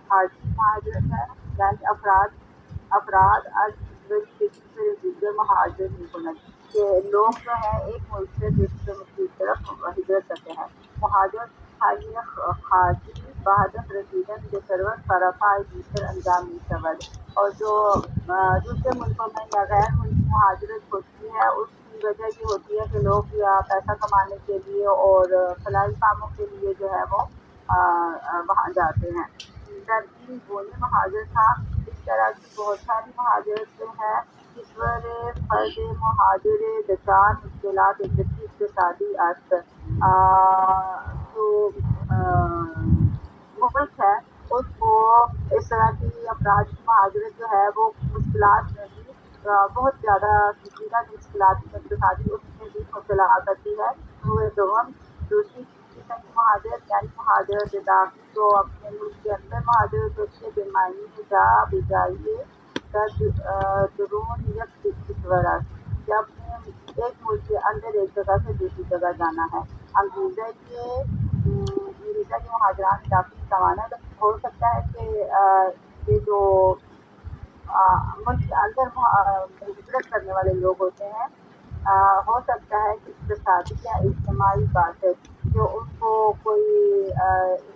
Speaker 4: خارجی مہاجرت ہے، یعنی افراد از کسی دیگر مہاجرت میکنند کہ لوگ جو ہے ایک ملک سے دوسرے ملک کی طرف ہجرت کرتے ہیں. مہاجرت خارجی بہدف رسیدن به ثروت فرافای دیگر انجام می شود. اور جو دوسرے ملکوں میں یا غیر ملکی مہاجرت ہوتی ہے اس کی وجہ یہ ہوتی ہے کہ لوگ یا پیسہ کمانے کے لیے اور فلاحی کاموں کے لیے جو ہے وہ وہاں جاتے ہیں. ترتیب بولی مہاجرت تھا. اس طرح کی بہت ساری مہاجرت ہے. کشور فرد مہاجر دچار مشکلات اقتصادی است. جو ملک ہے اس کو اس طرح کی افراد کی مہاجرت جو ہے وہ مشکلات میں بھی بہت زیادہ پیچیدہ جو مشکلات اقتصادی اس میں بھی مبتلا کرتی ہے۔ دوم دوسری قسم کی مہاجرت یعنی مہاجرت داخلی، جو اپنے ملک کے اندر مہاجرت ہوتی ہے، بے معنی جا بجائیے درون یک کشور است، جب ایک ملک کے اندر ایک جگہ سے دوسری جگہ جانا ہے۔ انگریزہ کے مہاجران داخلی سوانح ہو سکتا ہے کہ یہ جو ملک کے اندر ہجرت کرنے والے لوگ ہوتے ہیں، ہو سکتا ہے کہ اقتصادی یا اجتماعی بات ہے جو ان کو کوئی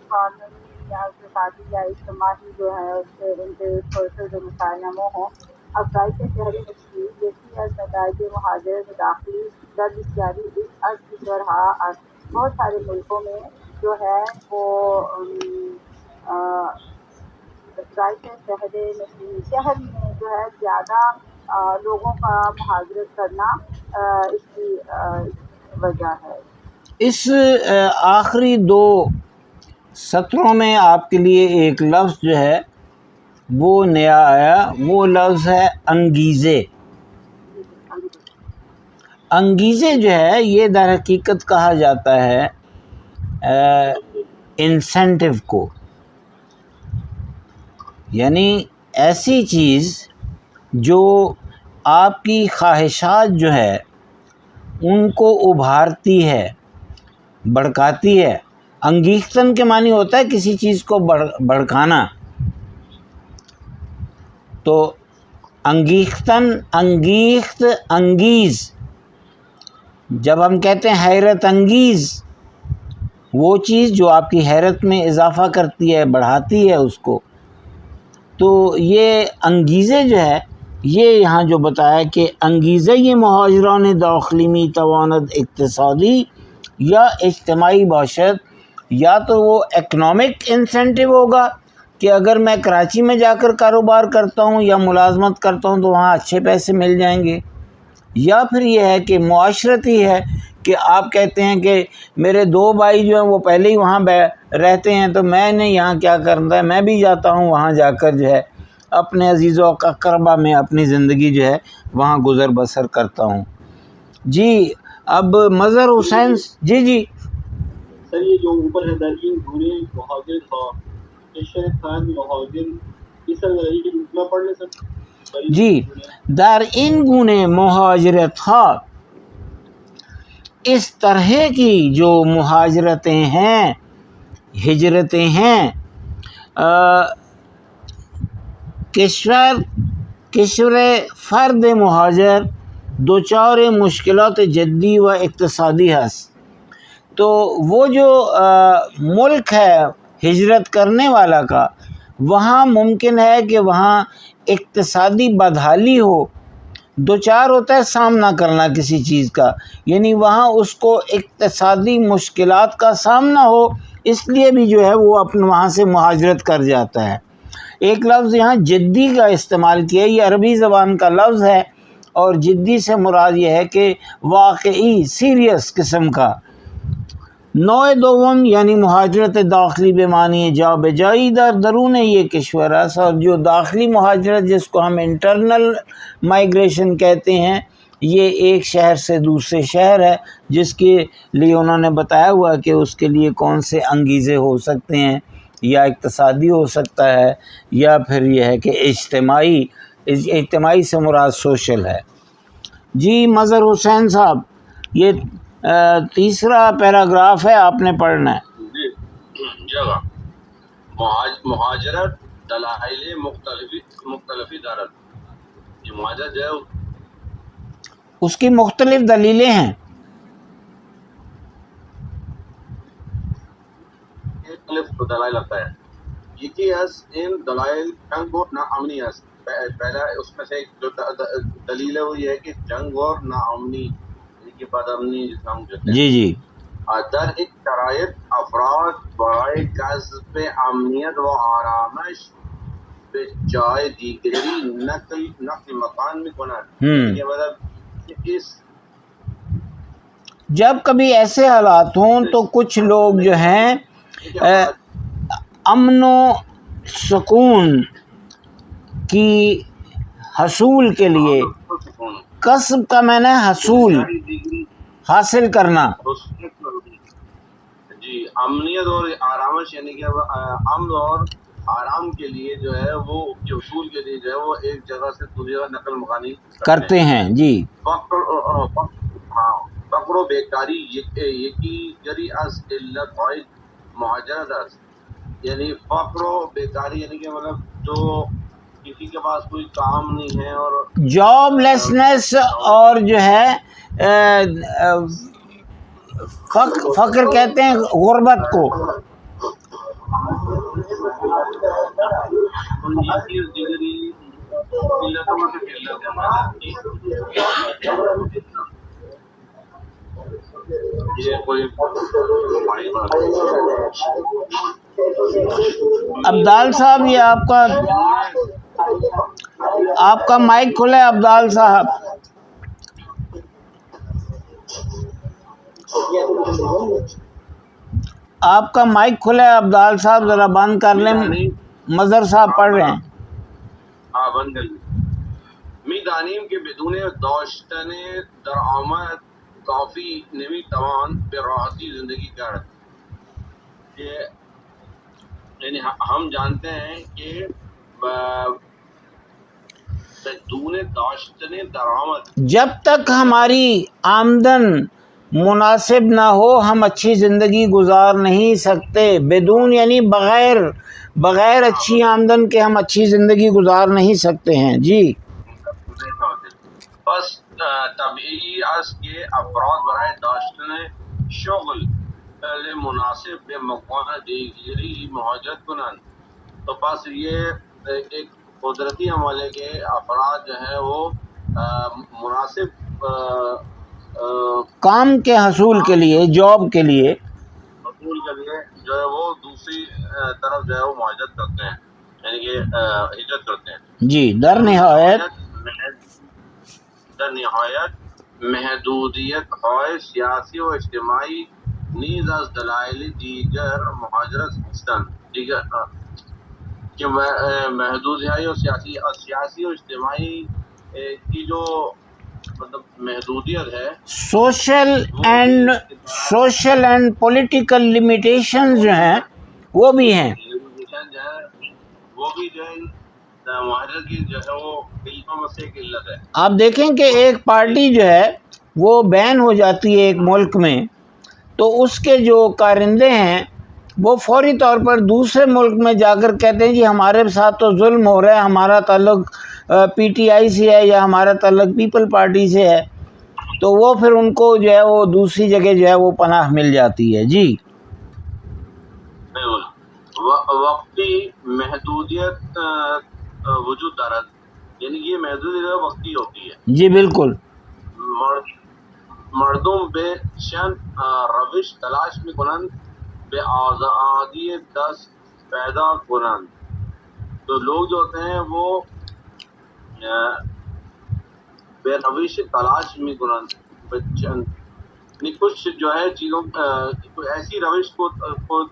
Speaker 4: قانونی یا اقتصادی یا اجتماعی جو ہے ان کے سوشل جو مسائل ہوں۔ افزائش شہری تشکیل یکی از نتائج مہاجرت داخلی در بسیاری از کشورہا است۔ بہت سارے ملکوں میں جو ہے وہ شہر میں جو ہے زیادہ لوگوں کا مہاجرت کرنا اس کی وجہ ہے۔
Speaker 1: اس آخری 2 سطروں میں آپ کے لیے ایک لفظ جو ہے وہ نیا آیا، وہ لفظ ہے انگیزے۔ انگیزے جو ہے یہ در حقیقت کہا جاتا ہے انسینٹیو کو، یعنی ایسی چیز جو آپ کی خواہشات جو ہے ان کو ابھارتی ہے، بھڑکاتی ہے۔ انگیختن کے معنی ہوتا ہے کسی چیز کو بھڑکانا، تو انگیختن، انگیخت، انگیز، جب ہم کہتے ہیں حیرت انگیز، وہ چیز جو آپ کی حیرت میں اضافہ کرتی ہے، بڑھاتی ہے اس کو، تو یہ انگیزے جو ہے یہ یہاں جو بتایا کہ انگیزه مهاجران داخلی می تواند اقتصادی یا اجتماعی باشد، یا تو وہ اکنامک انسینٹیو ہوگا کہ اگر میں کراچی میں جا کر کاروبار کرتا ہوں یا ملازمت کرتا ہوں تو وہاں اچھے پیسے مل جائیں گے، یا پھر یہ ہے کہ معاشرتی ہے کہ آپ کہتے ہیں کہ میرے 2 بھائی جو ہیں وہ پہلے ہی وہاں رہتے ہیں تو میں نے یہاں کیا کرنا ہے، میں بھی جاتا ہوں وہاں جا کر جو ہے اپنے عزیز و اقربا میں اپنی زندگی جو ہے وہاں گزر بسر کرتا ہوں۔ جی اب مظہر حسین جی
Speaker 6: سر یہ جو اوپر ہے درین گھنے مہاجر تھا قشر خان مہاجر، اس طرح میں پڑھ لیں سر؟
Speaker 1: جی، در این گونه مہاجرت ها، اس طرح کی جو مہاجرتیں ہیں، ہجرتیں ہیں، کشور فرد مہاجر دوچار مشکلات جدی و اقتصادی ہست، تو وہ جو ملک ہے ہجرت کرنے والا کا، وہاں ممکن ہے کہ وہاں اقتصادی بدحالی ہو، دوچار ہوتا ہے سامنا کرنا کسی چیز کا، یعنی وہاں اس کو اقتصادی مشکلات کا سامنا ہو، اس لیے بھی جو ہے وہ اپنے وہاں سے مہاجرت کر جاتا ہے۔ ایک لفظ یہاں جدی کا استعمال کیا، یہ عربی زبان کا لفظ ہے، اور جدی سے مراد یہ ہے کہ واقعی سیریس قسم کا۔ نوع دوم یعنی مہاجرت داخلی بے معنی جا بجائی در درون یہ کشور ہے، اور جو داخلی مہاجرت جس کو ہم انٹرنل مائیگریشن کہتے ہیں، یہ ایک شہر سے دوسرے شہر ہے، جس کے لیے انہوں نے بتایا ہوا کہ اس کے لیے کون سے انگیزے ہو سکتے ہیں، یا اقتصادی ہو سکتا ہے، یا پھر یہ ہے کہ اجتماعی سے مراد سوشل ہے۔ جی مظہر حسین صاحب، یہ 3 پیراگراف ہے، آپ نے پڑھنا ہے۔
Speaker 2: جگہ مہاجرت دلائل مختلفی دارد، یہ مہاجرت جو ہے
Speaker 1: اس کی مختلف دلیلیں ہیں۔
Speaker 2: مختلف دلائل لگتا ہے، یکی از ان دلائل جنگ اور ناامنی است۔ پہلا اس میں سے ایک جو دلیل ہے وہ یہ ہے کہ جنگ اور ناامنی، یہ بد امنی جسے ہم کہتے ہیں،
Speaker 1: جی
Speaker 2: در ایک شرائط افراد برائے کسب امنیت و آرامش به جای دیگری نقل مکان میکنند۔ یہ مطلب اس
Speaker 1: جب کبھی ایسے حالات ہوں تو کچھ لوگ جو ہیں امن و سکون کی حصول کے لیے کسب کا میں نے حصول،
Speaker 2: ساری ڈگری
Speaker 1: حاصل کرنا.
Speaker 2: جی امنیت اور آرامش یعنی کہ امن اور آرام کے لیے جو ہے وہ کے اصول کے لیے جو ہے وہ ایک جگہ سے دوسری جگہ نقل مکانی
Speaker 1: کرتے ہیں. جی
Speaker 2: فقر و بیکاری یکی جری از علت های مہاجرت است. یعنی فقر و بیکاری یعنی کہ مطلب جو کسی کے پاس کوئی کام نہیں ہے اور
Speaker 1: جاب لیسنس اور جو ہے فقر کہتے ہیں غربت کو. عبدال صاحب یہ آپ کا مائک کھلا ہے عبدال صاحب. آپ کا مائک کھلا ہے عبدال صاحب، ذرا بند کر لیں، مظہر صاحب پڑھ رہے ہیں.
Speaker 2: بند کر لیں. می دانیم که بدون داشتن درآمد کافی نمیتوان به راحتی زندگی کرد. یعنی ہم جانتے ہیں کہ بدون داشتن درآمد، جب
Speaker 1: تک ہماری آمدن مناسب نہ ہو ہم اچھی زندگی گزار نہیں سکتے. بدون یعنی بغیر اچھی آمدن کے ہم اچھی زندگی گزار نہیں سکتے ہیں. جی
Speaker 2: بس طبیعی است که افراد برای داشتن شغل مناسب به مکان دیگری مهاجرت کنند. تو بس یہ ایک قدرتی عمل ہے کہ افراد جو ہے وہ مناسب
Speaker 1: کام کے حصول کے لیے، جاب کے لیے
Speaker 2: جو ہے وہ دوسری طرف جو ہے وہ مہاجرت کرتے ہیں، یعنی کہ ہجرت کرتے ہیں.
Speaker 1: جی در
Speaker 2: نہایت محدودیت های سیاسی و اجتماعی نیز از دلایل دیگر مهاجرت هستند. دیگر کہ محدودیت اور سیاسی و اجتماعی کی جو مطلب محدودیت ہے،
Speaker 1: سوشل اینڈ پولیٹیکل لمیٹیشن جو ہیں وہ بھی ہیں.
Speaker 2: وہ بھی جو ہے مہاجرت کی جو ہے وہ علتوں میں سے ایک علت ہے.
Speaker 1: آپ دیکھیں کہ ایک پارٹی جو ہے وہ بین ہو جاتی ہے ایک ملک میں، تو اس کے جو کارندے ہیں وہ فوری طور پر دوسرے ملک میں جا کر کہتے ہیں جی ہمارے ساتھ تو ظلم ہو رہا ہے، ہمارا تعلق پی ٹی آئی سے ہے یا ہمارا تعلق پیپل پارٹی سے ہے، تو وہ پھر ان کو جو ہے وہ دوسری جگہ جو ہے وہ پناہ مل جاتی ہے. جی
Speaker 2: وقتی محدودیت وجود دارد، یعنی یہ محدودیت وقتی ہوتی ہے.
Speaker 1: جی بالکل.
Speaker 2: مردم به چند روش تلاش میکنند به آزادی دست پیدا کنند. تو لوگ جو ہوتے ہیں وہ بے روش تلاش میکنند یعنی کچھ جو ہے چیزوں ایسی روش کو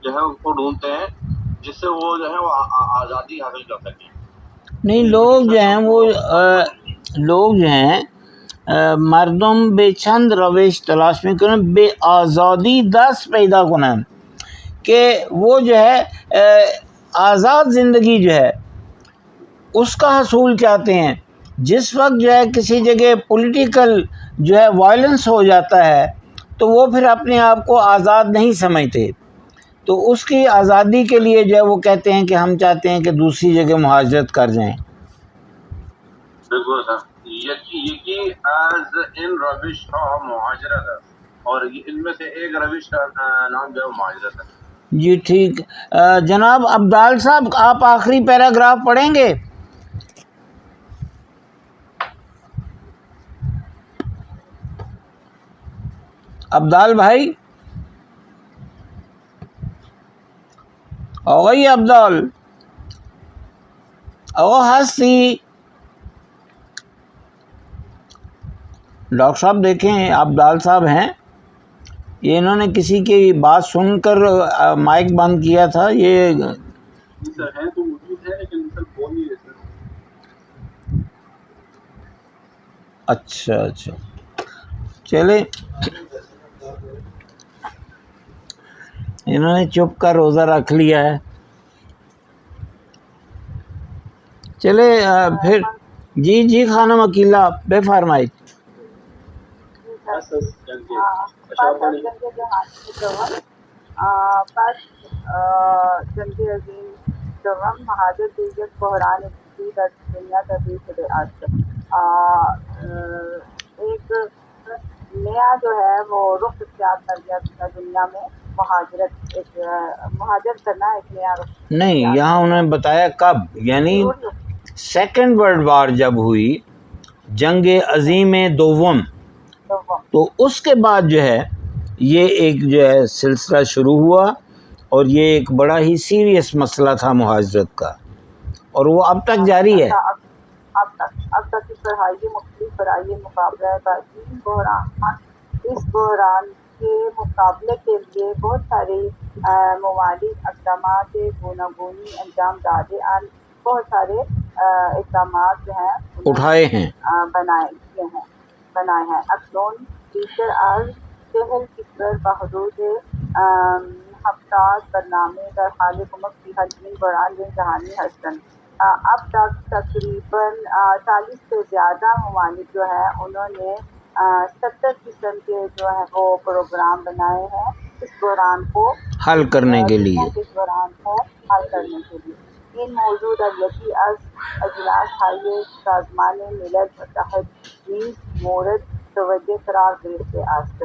Speaker 2: جو ہے کو ڈھونڈتے ہیں جس سے وہ جو ہے وہ آزادی حاصل کر سکیں.
Speaker 1: نہیں لوگ جو ہیں مردم بے چند روش تلاش میں کنن بے آزادی دست پیدا کنن، کہ وہ جو ہے آزاد زندگی جو ہے اس کا حصول چاہتے ہیں. جس وقت جو ہے کسی جگہ پولیٹیکل جو ہے وائلنس ہو جاتا ہے تو وہ پھر اپنے آپ کو آزاد نہیں سمجھتے، تو اس کی آزادی کے لیے جو ہے وہ کہتے ہیں کہ ہم چاہتے ہیں کہ دوسری جگہ مہاجرت کر جائیں.
Speaker 2: بالکل سر. یکی از ان روش ها مہاجرت ہے، اور ان میں سے ایک روش کا نام جو ہے مہاجرت ہے.
Speaker 1: جی ٹھیک. جناب عبدال صاحب آپ آخری پیراگراف پڑھیں گے؟ عبدال بھائی، اوغی عبدال او ہستی. ڈاکٹر صاحب دیکھیں عبدال صاحب ہیں، یہ انہوں نے کسی کی بات سن کر مائک بند کیا تھا. یہ
Speaker 6: سر ہے تو موجود ہے لیکن سر بول نہیں رہے سر.
Speaker 1: اچھا اچھا چلے انہوں نے چپ کا روزہ رکھ لیا ہے. چلے پھر جی خانم عقیلہ بے فرمائش.
Speaker 6: پس از جنگ
Speaker 4: پس از جنگ جهانی دوم پس جنگ عظیم دوم مهاجر به یک بحران جدی در دنیا تبدیل شده است. ایک نیا جو ہے وہ رخ اختیار کر گیا دنیا میں. مہاجر کرنا ایک نیا رخ.
Speaker 1: نہیں یہاں انہوں نے بتایا کب، یعنی سیکنڈ ورلڈ وار جب ہوئی، جنگ عظیم دوم، تو اس کے بعد جو ہے یہ ایک جو ہے سلسلہ شروع ہوا، اور یہ ایک بڑا ہی سیریس مسئلہ تھا مہاجرت کا، اور وہ اب تک جاری ہے.
Speaker 4: اب تک اس پڑھائی مختلف برائے مقابلہ تعلیم بحران. اس بحران کے مقابلے کے لیے بہت سارے ممالک اقدامات گوناگونی انجام دادے اور بہت سارے اقدامات جو ہیں
Speaker 1: اٹھائے ہیں،
Speaker 4: بنائے ہیں. اکنون بیشتر از 40 کشور بحدود 70 برنامے در حال کمک فی حل این بحران جہانی ہستند. اب تک تقریباً 40 سے زیادہ ممالک جو ہیں انہوں نے 70 قسم کے جو ہے وہ پروگرام بنائے ہیں اس بحران کو
Speaker 1: حل کرنے کے لیے.
Speaker 4: اس بحران کو حل کرنے کے لیے. این موضوع در یکی از اجلاس های سازمان ملل متحد نیز مورد توجه قرار گرفته است.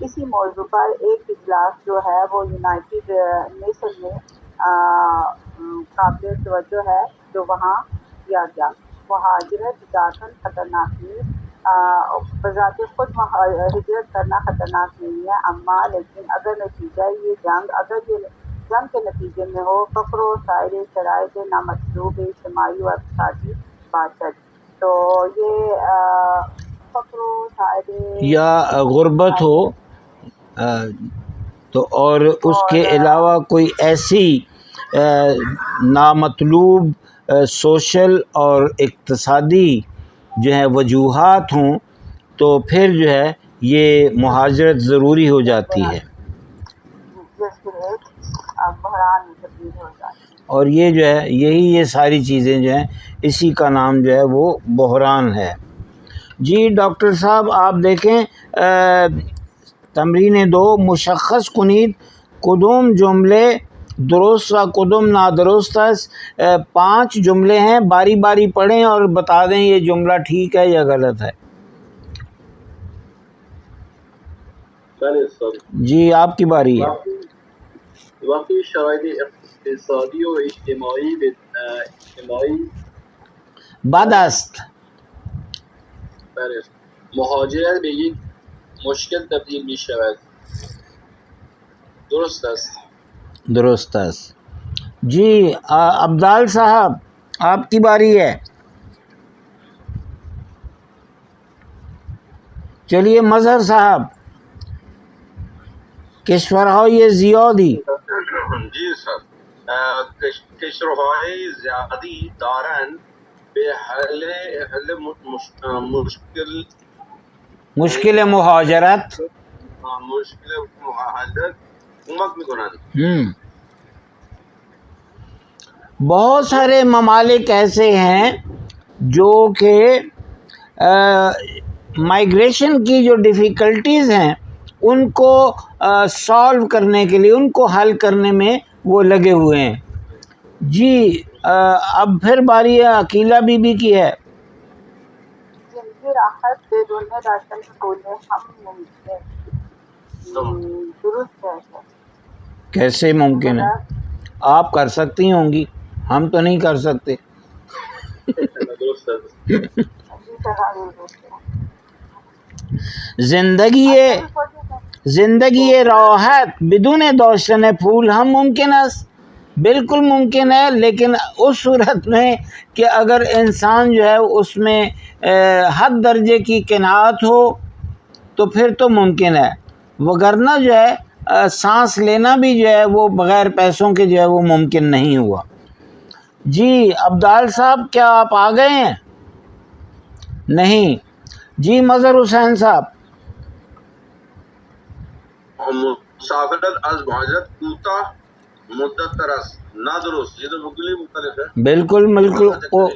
Speaker 4: اسی موضوع پر ایک اجلاس جو ہے وہ یونائٹڈ نیشن میں قابل توجہ ہے جو وہاں کیا گیا. مہاجرت ذاتاً خطرناک نہیں، بذات خود ہجرت کرنا خطرناک نہیں ہے، اما لیکن اگر نتیجہ یہ جنگ کے نتیجے میں ہو فقر و سائر شرائط نامطلوب اجتماعی و اقتصادی باشد، تو یہ فقر و سائر
Speaker 1: یا غربت ہو تو اور اس کے علاوہ کوئی ایسی نامطلوب سوشل اور اقتصادی جو ہے وجوہات ہوں، تو پھر جو ہے یہ مہاجرت ضروری ہو جاتی ہے،
Speaker 4: جس کے ایک بحران میں تبدیل ہو جاتی ہے.
Speaker 1: اور یہ جو ہے یہ ساری چیزیں جو ہیں اسی کا نام جو ہے وہ بحران ہے. جی ڈاکٹر صاحب آپ دیکھیں تمرین 2 مشخص کنید کدوم جملے درست و کدوم نادرست است. 5 جملے ہیں، باری باری پڑھیں اور بتا دیں یہ جملہ ٹھیک ہے یا غلط ہے. جی آپ کی باری ہے.
Speaker 6: واقعی شرایط اقتصادی و اجتماعی
Speaker 1: بد است.
Speaker 6: مهاجرت به یک مشکل تبدیل می شود. درست است.
Speaker 1: درست است. جی عبدال صاحب آپ کی باری ہے. چلیے مظہر صاحب کشورهای زیادی.
Speaker 2: جی سر، کشورهای زیادی دارند به حل
Speaker 1: مشکل مہاجرت
Speaker 2: کمک میکنند.
Speaker 1: بہت سارے ممالک ایسے ہیں جو کہ مائیگریشن کی جو ڈیفیکلٹیز ہیں ان کو سالو کرنے کے لیے، ان کو حل کرنے میں وہ لگے ہوئے ہیں. جی اب پھر باری عقیلہ بی بی کی ہے.
Speaker 4: زندگی راحت بے دنیا داشتن بولے ہم درست ہے.
Speaker 1: کیسے ممکن ہے؟ آپ کر سکتی ہوں گی، ہم تو نہیں کر سکتے. زندگی راحت بدون داشتن پھول ہم ممکن است، بالکل ممکن ہے، لیکن اس صورت میں کہ اگر انسان جو ہے اس میں حد درجے کی قناعت ہو تو پھر تو ممکن ہے، وگرنہ جو ہے سانس لینا بھی جو ہے وہ بغیر پیسوں کے جو ہے وہ ممکن نہیں ہوا. جی عبدال صاحب کیا آپ آ گئے ہیں؟ نہیں. جی مظہر حسین صاحب.
Speaker 2: مسافرت از مہاجرت کوتاہ مدت ترس نہ درست، یہ تو بالکل ہی مختلف ہے.
Speaker 1: بالکل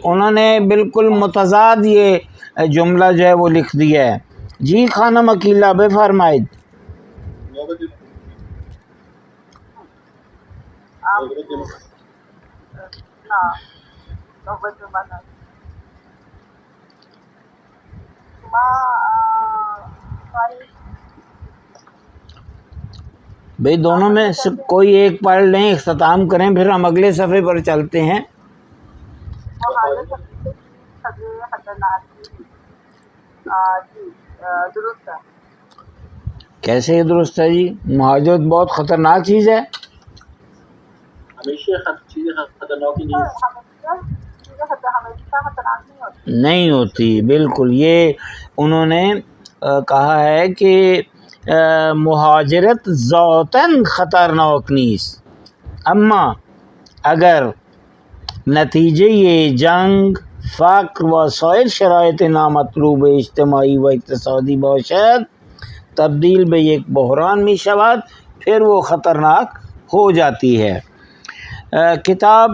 Speaker 1: انہوں نے بالکل متضاد یہ جملہ جو ہے وہ لکھ دیا ہے. جی خانم عقیلہ بے فرمائد. بھئی دونوں میں سے کوئی ایک پڑھ لیں، اختتام کریں، پھر ہم اگلے صفحے پر چلتے ہیں.
Speaker 4: درست ہے.
Speaker 1: کیسے یہ درست ہے جی؟ مہاجرت بہت خطرناک چیز ہے.
Speaker 6: ہمیشہ چیزیں خطرناک ہی
Speaker 1: نہیں ہوتی. بالکل یہ انہوں نے کہا ہے کہ مہاجرت ذاتاً خطرناک نیست، اما اگر نتیجے یہ جنگ، فقر و سایر شرائط نامطلوب اجتماعی و اقتصادی باشد تبدیل به یک بحران می شود، پھر وہ خطرناک ہو جاتی ہے. کتاب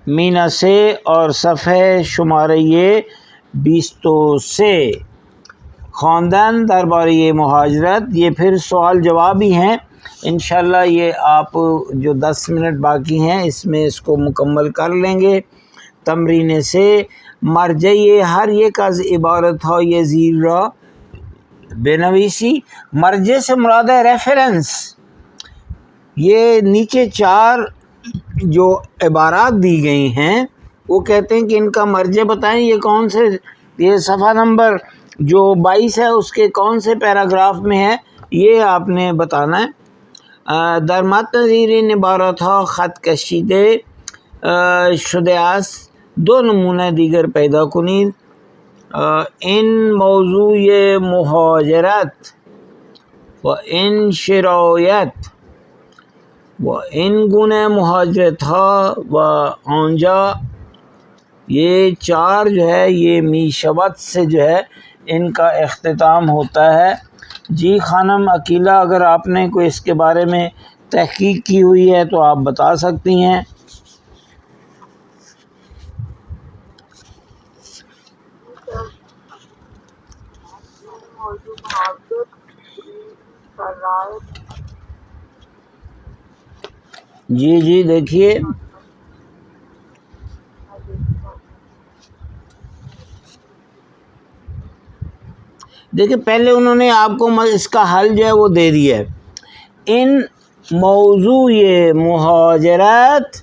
Speaker 1: مینہ سے اور صفحے شمارہ 23 خواندن دربارہ یہ مہاجرت. یہ پھر سوال جواب ہی ہیں انشاءاللہ. یہ آپ جو 10 منٹ باقی ہیں اس میں اس کو مکمل کر لیں گے. تمرین سے مرجع ہر یک از عبارت ها یہ زیر را بنویسی. مرجع سے مراد ہے ریفرنس. یہ نیچے 4 جو عبارات دی گئی ہیں وہ کہتے ہیں کہ ان کا مرجع بتائیں. یہ کون سے، یہ صفحہ نمبر جو 22 ہے اس کے کون سے پیراگراف میں ہے یہ آپ نے بتانا ہے. در متن زیر این عبارات ها خط کشیده شده است. 2 نمونه دیگر پیدا کنید. این موضوع مهاجرت و این شرایط و این گونه مهاجرت ها و آنجا، یہ 4 جو ہے یہ میشوت سے جو ہے ان کا اختتام ہوتا ہے. جی خانم عقیلہ اگر آپ نے کوئی اس کے بارے میں تحقیق کی ہوئی ہے تو آپ بتا سکتی ہیں. جی دیکھیے پہلے انہوں نے آپ کو اس کا حل جو ہے وہ دے دیا ہے. ان موضوع مہاجرت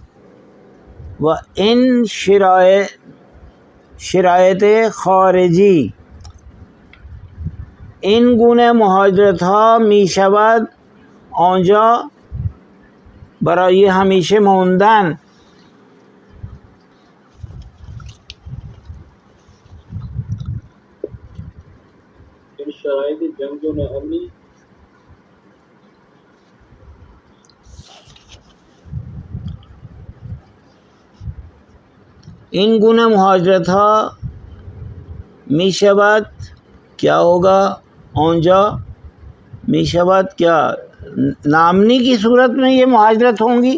Speaker 1: و ان شرایط خارجی، این گونه مهاجرت ها می شود آنجا برای همیشه ماندن.
Speaker 6: ان شرائط جنگ و ناامنی
Speaker 1: این گونه مهاجرت ها می شود کیا ہوگا آنجا می شود کیا نامنی کی صورت میں یہ مہاجرت ہوں گی.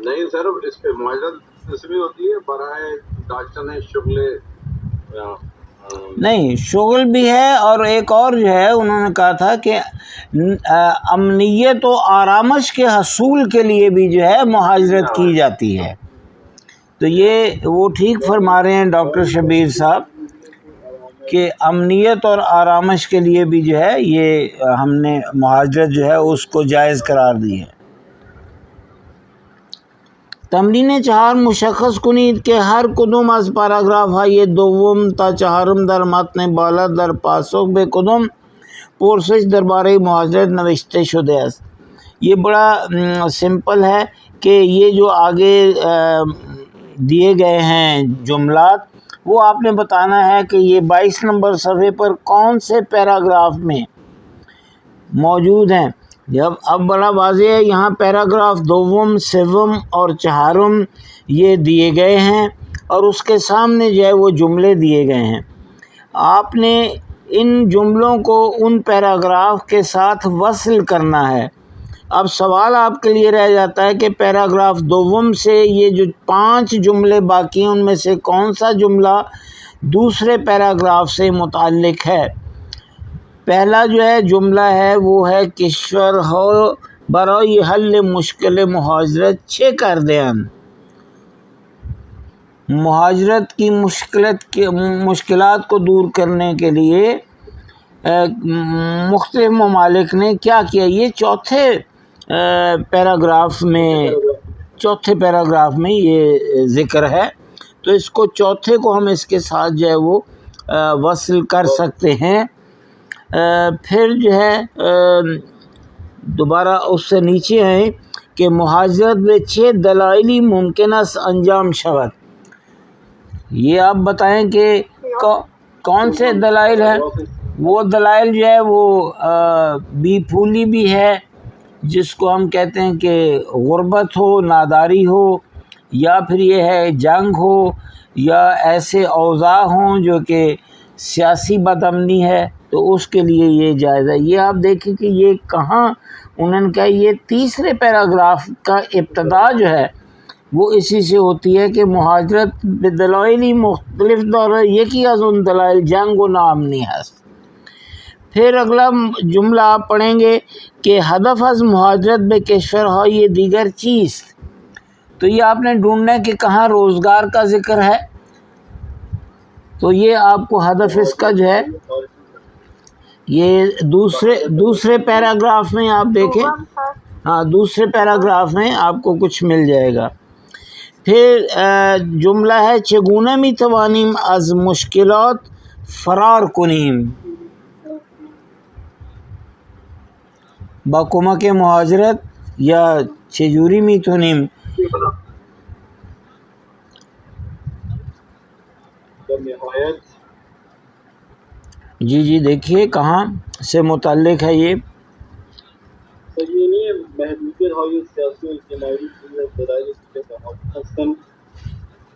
Speaker 2: نہیں سر، اس پہ مہاجرت اس میں ہوتی ہے برائے داشتن شغل.
Speaker 1: نہیں شغل بھی ہے، اور ایک اور جو ہے انہوں نے کہا تھا کہ امنیت و آرامش کے حصول کے لیے بھی جو ہے مہاجرت کی جاتی ہے. تو یہ وہ ٹھیک فرما رہے ہیں ڈاکٹر شبیر صاحب کہ امنیت اور آرامش کے لیے بھی جو ہے یہ ہم نے مہاجرت جو ہے اس کو جائز قرار دی ہے. تمرین 4 مشخص کنید که هر کدام از پاراگراف های 2 تا 4 در متن بالا در پاسخ به کدام پرسش درباره مهاجرت نوشته شده است. یہ بڑا سمپل ہے کہ یہ جو آگے دیے گئے ہیں جملات وہ آپ نے بتانا ہے کہ یہ 22 نمبر صفحے پر کون سے پیراگراف میں موجود ہیں. اب بڑا واضح ہے، یہاں پیراگراف 2، 3 اور 4 یہ دیے گئے ہیں. اور اس کے سامنے جو ہے وہ جملے دیے گئے ہیں. آپ نے ان جملوں کو ان پیراگراف کے ساتھ وصل کرنا ہے. اب سوال آپ کے لیے رہ جاتا ہے کہ پیراگراف دوم سے یہ جو 5 جملے باقی ہیں ان میں سے کون سا جملہ دوسرے پیراگراف سے متعلق ہے. پہلا جو ہے جملہ ہے وہ ہے کشور ہو برای حل مشکل مہاجرت چه کرده‌اند. مہاجرت کی مشکلات کو دور کرنے کے لیے مختلف ممالک نے کیا کیا. یہ چوتھے پیراگراف میں یہ ذکر ہے. تو اس کو چوتھے کو ہم اس کے ساتھ جو ہے وہ وصل کر سکتے ہیں. پھر جو ہے دوبارہ اس سے نیچے ہیں کہ مہاجرت میں 6 دلائلی ممکن است انجام شود. یہ آپ بتائیں کہ کون سے دلائل ہیں. وہ دلائل جو ہے وہ بی پھولی بھی ہے جس کو ہم کہتے ہیں کہ غربت ہو، ناداری ہو، یا پھر یہ ہے جنگ ہو، یا ایسے اوضاع ہوں جو کہ سیاسی بدامنی ہے تو اس کے لیے یہ جائز ہے. یہ آپ دیکھیں کہ یہ کہاں انہوں نے کہا. یہ تیسرے پیراگراف کا ابتدا جو ہے وہ اسی سے ہوتی ہے کہ مہاجرت بدلائلی مختلف دور یکی از ان دلائل جنگ و ناامنی است. پھر اگلا جملہ آپ پڑھیں گے کہ ہدف از مہاجرت بے کشورهای دیگر چیست. تو یہ آپ نے ڈھونڈنا ہے کہ کہاں روزگار کا ذکر ہے. تو یہ آپ کو ہدف اس کا جو ہے یہ دوسرے پیراگراف میں آپ دیکھیں. ہاں دوسرے پیراگراف میں آپ کو کچھ مل جائے گا. پھر جملہ ہے چگونه میتوانیم از مشکلات فرار کنیم. با کمک مهاجرت یا چجوری میتونیم جی دیکھیے کہاں سے متعلق ہے یہ.
Speaker 6: محدودیت های سیاسی و اجتماعی دلایل هستند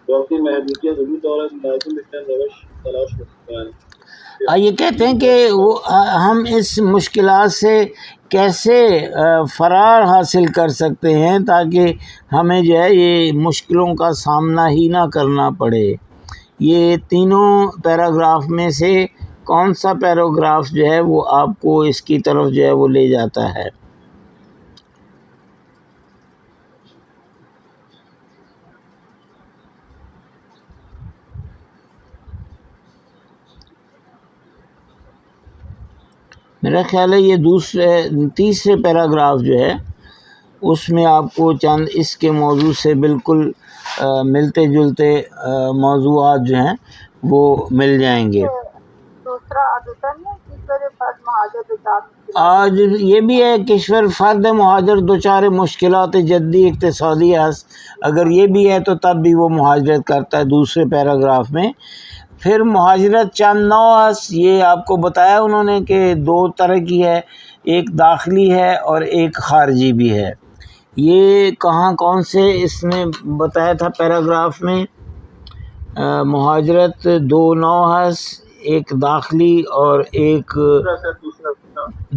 Speaker 6: وقتی محدودیت وجود دارد مردم میتونن روش تلاش کنند.
Speaker 1: یہ کہتے ہیں کہ ہم اس مشکلات سے کیسے فرار حاصل کر سکتے ہیں تاکہ ہمیں جو ہے یہ مشکلوں کا سامنا ہی نہ کرنا پڑے. یہ تینوں پیراگراف میں سے کون سا پیراگراف جو ہے وہ آپ کو اس کی طرف جو ہے وہ لے جاتا ہے. میرا خیال ہے یہ تیسرے پیراگراف جو ہے اس میں آپ کو چند اس کے موضوع سے بالکل ملتے جلتے موضوعات جو ہیں وہ مل جائیں گے. آج یہ بھی ہے کشور فرد مہاجر دوچار مشکلات جدی اقتصادی است. اگر یہ بھی ہے تو تب بھی وہ مہاجرت کرتا ہے دوسرے پیراگراف میں. پھر مہاجرت چند نوع است. یہ آپ کو بتایا انہوں نے کہ 2 طرح کی ہے، ایک داخلی ہے اور ایک خارجی بھی ہے. یہ کہاں کون سے اس نے بتایا تھا پیراگراف میں. مہاجرت 2 نوع است، ایک داخلی اور ایک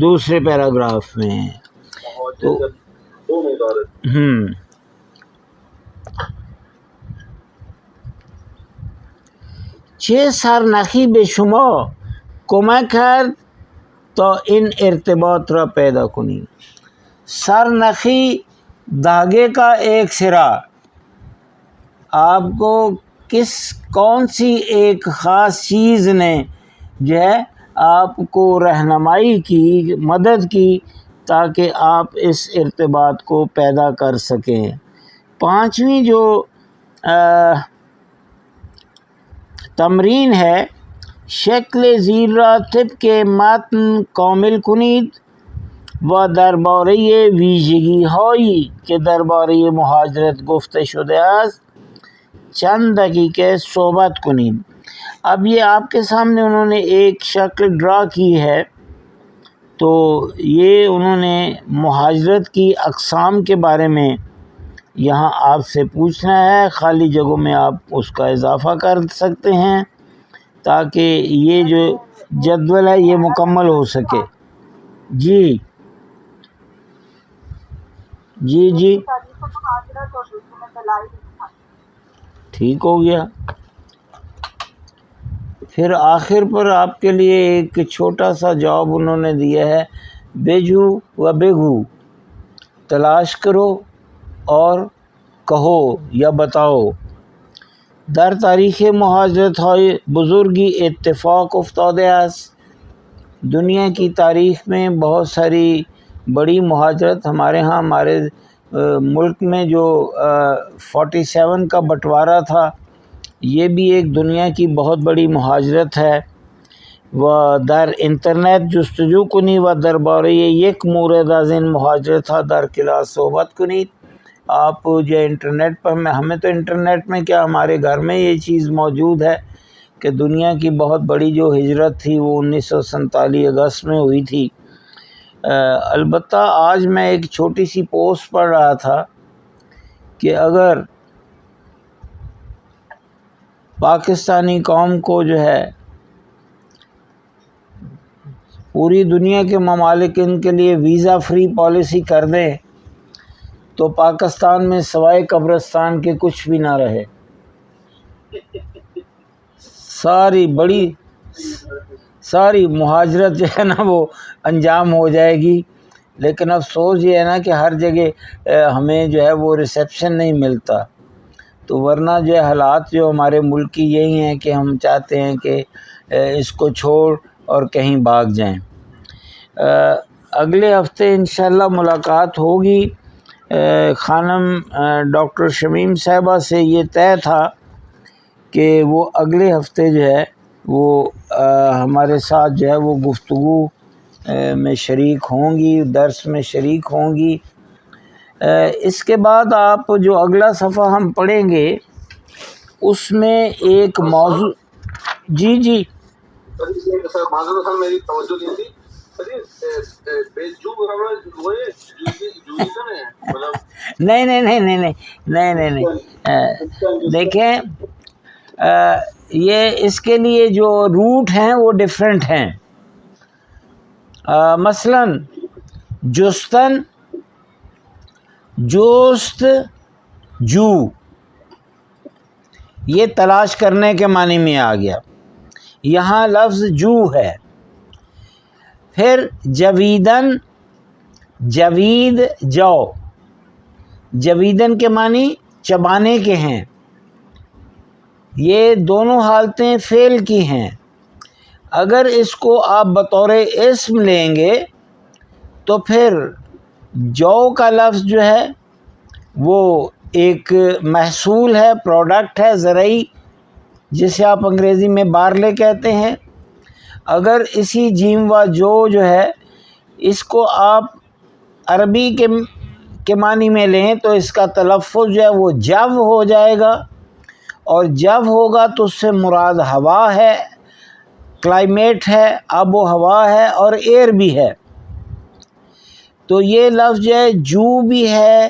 Speaker 1: دوسرے پیراگراف میں ہے. تو چه سرنخی به شما کمک کرد تا این ارتباط را پیدا کنید. سرنخی دھاگے کا ایک سرا آپ کو کون سی ایک خاص چیز نے جو ہے آپ کو رہنمائی کی، مدد کی تاکہ آپ اس ارتباط کو پیدا کر سکیں. 5ویں جو تمرین ہے شکل زیر را طبق متن کامل کنید و درباره ویژگی هایی که درباره مهاجرت گفته شده است چند دقیقه صحبت کنید. اب یہ آپ کے سامنے انہوں نے ایک شکل ڈرا کی ہے. تو یہ انہوں نے مہاجرت کی اقسام کے بارے میں یہاں آپ سے پوچھنا ہے، خالی جگہوں میں آپ اس کا اضافہ کر سکتے ہیں تاکہ یہ جو جدول ہے یہ مکمل ہو سکے۔ جی جی جی
Speaker 4: تاریخ مہاجرت اور اردو میں دلائل انسان۔
Speaker 1: ٹھیک ہو گیا۔ پھر آخر پر آپ کے لیے ایک چھوٹا سا جواب انہوں نے دیا ہے، بیجو و بگو، تلاش کرو اور کہو یا بتاؤ۔ در تاریخ مہاجرت های بزرگی اتفاق افتاده است۔ دنیا کی تاریخ میں بہت ساری بڑی مہاجرت ہمارے ملک میں جو 47 کا بٹوارا تھا، یہ بھی ایک دنیا کی بہت بڑی مہاجرت ہے۔ و در انٹرنت جستجو کنی و درباره یک مورد از این مهاجرت ها در کلاس صحبت کنید۔ آپ جو انٹرنیٹ پر ہمیں تو انٹرنیٹ میں کیا، ہمارے گھر میں یہ چیز موجود ہے کہ دنیا کی بہت بڑی جو ہجرت تھی وہ 1947 اگست میں ہوئی تھی۔ البتہ آج میں ایک چھوٹی سی پوسٹ پڑھ رہا تھا کہ اگر پاکستانی قوم کو جو ہے پوری دنیا کے ممالک ان کے لیے ویزا فری پالیسی کر دیں تو پاکستان میں سوائے قبرستان کے کچھ بھی نہ رہے، ساری مہاجرت جو ہے نا وہ انجام ہو جائے گی۔ لیکن افسوس یہ ہے نا کہ ہر جگہ ہمیں جو ہے وہ ریسیپشن نہیں ملتا، تو ورنہ جو ہے حالات جو ہمارے ملک کی یہی ہیں کہ ہم چاہتے ہیں کہ اس کو چھوڑ اور کہیں بھاگ جائیں۔ اگلے ہفتے انشاءاللہ ملاقات ہوگی۔ خانم ڈاکٹر شمیم صاحبہ سے یہ طے تھا کہ وہ اگلے ہفتے جو ہے وہ ہمارے ساتھ جو ہے وہ گفتگو میں شریک ہوں گی، درس میں شریک ہوں گی۔ اس کے بعد آپ جو اگلا صفحہ ہم پڑھیں گے اس میں ایک موضوع جی جی
Speaker 2: سر معذرت سر میری توجہ نہیں تھی سر، یہ بیجو
Speaker 1: نہیں دیکھیں یہ اس کے لیے جو روٹ ہیں وہ ڈیفرنٹ ہیں۔ مثلا جستن، جوست، جو، یہ تلاش کرنے کے معنی میں آ گیا، یہاں لفظ جو ہے۔ پھر جویدن، جوید، جو، جویدن کے معنی چبانے کے ہیں، یہ دونوں حالتیں فعل کی ہیں۔ اگر اس کو آپ بطور اسم لیں گے تو پھر جو کا لفظ جو ہے وہ ایک محصول ہے، پروڈکٹ ہے زرعی، جسے آپ انگریزی میں بارلے کہتے ہیں۔ اگر اسی جیم و جو ہے اس کو آپ عربی کے معنی میں لیں تو اس کا تلفظ جو ہے وہ جو ہو جائے گا، اور جو ہوگا تو اس سے مراد ہوا ہے، کلائمیٹ ہے، آب و ہوا ہے اور ایئر بھی ہے۔ تو یہ لفظ جو ہے جو بھی ہے،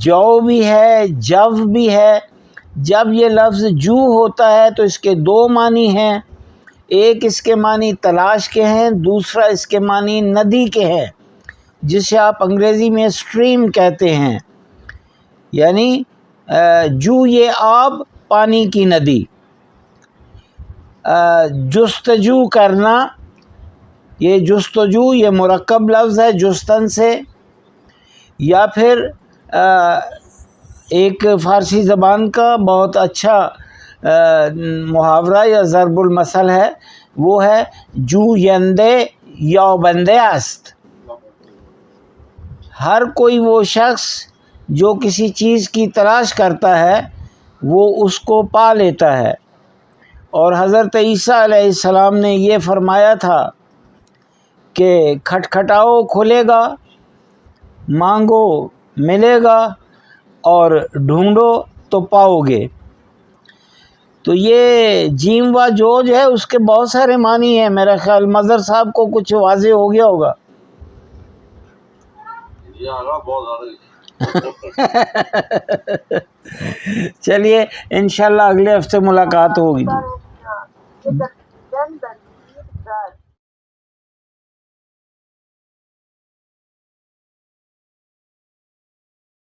Speaker 1: جو بھی ہے، جو بھی ہے۔ جب یہ لفظ جو ہوتا ہے تو اس کے دو معنی ہیں، ایک اس کے معنی تلاش کے ہیں، دوسرا اس کے معنی ندی کے ہیں، جسے آپ انگریزی میں اسٹریم کہتے ہیں، یعنی جو یہ آب، پانی کی ندی۔ جستجو کرنا، یہ جستجو یہ مرکب لفظ ہے جستن سے، یا پھر ایک فارسی زبان کا بہت اچھا محاورہ یا ضرب المثل ہے، وہ ہے جوینده یابنده است۔ ہر کوئی وہ شخص جو کسی چیز کی تلاش کرتا ہے وہ اس کو پا لیتا ہے، اور حضرت عیسیٰ علیہ السلام نے یہ فرمایا تھا کہ کھٹکھٹاؤ کھلے گا، مانگو ملے گا، اور ڈھونڈو تو پاؤ گے۔ تو یہ جیم و جو ہے اس کے بہت سارے معنی ہیں، میرا خیال مظہر صاحب کو کچھ واضح ہو گیا ہوگا۔
Speaker 2: بہت زیادہ
Speaker 1: چلیے انشاءاللہ اگلے ہفتے ملاقات ہوگی.
Speaker 4: یہ کرتے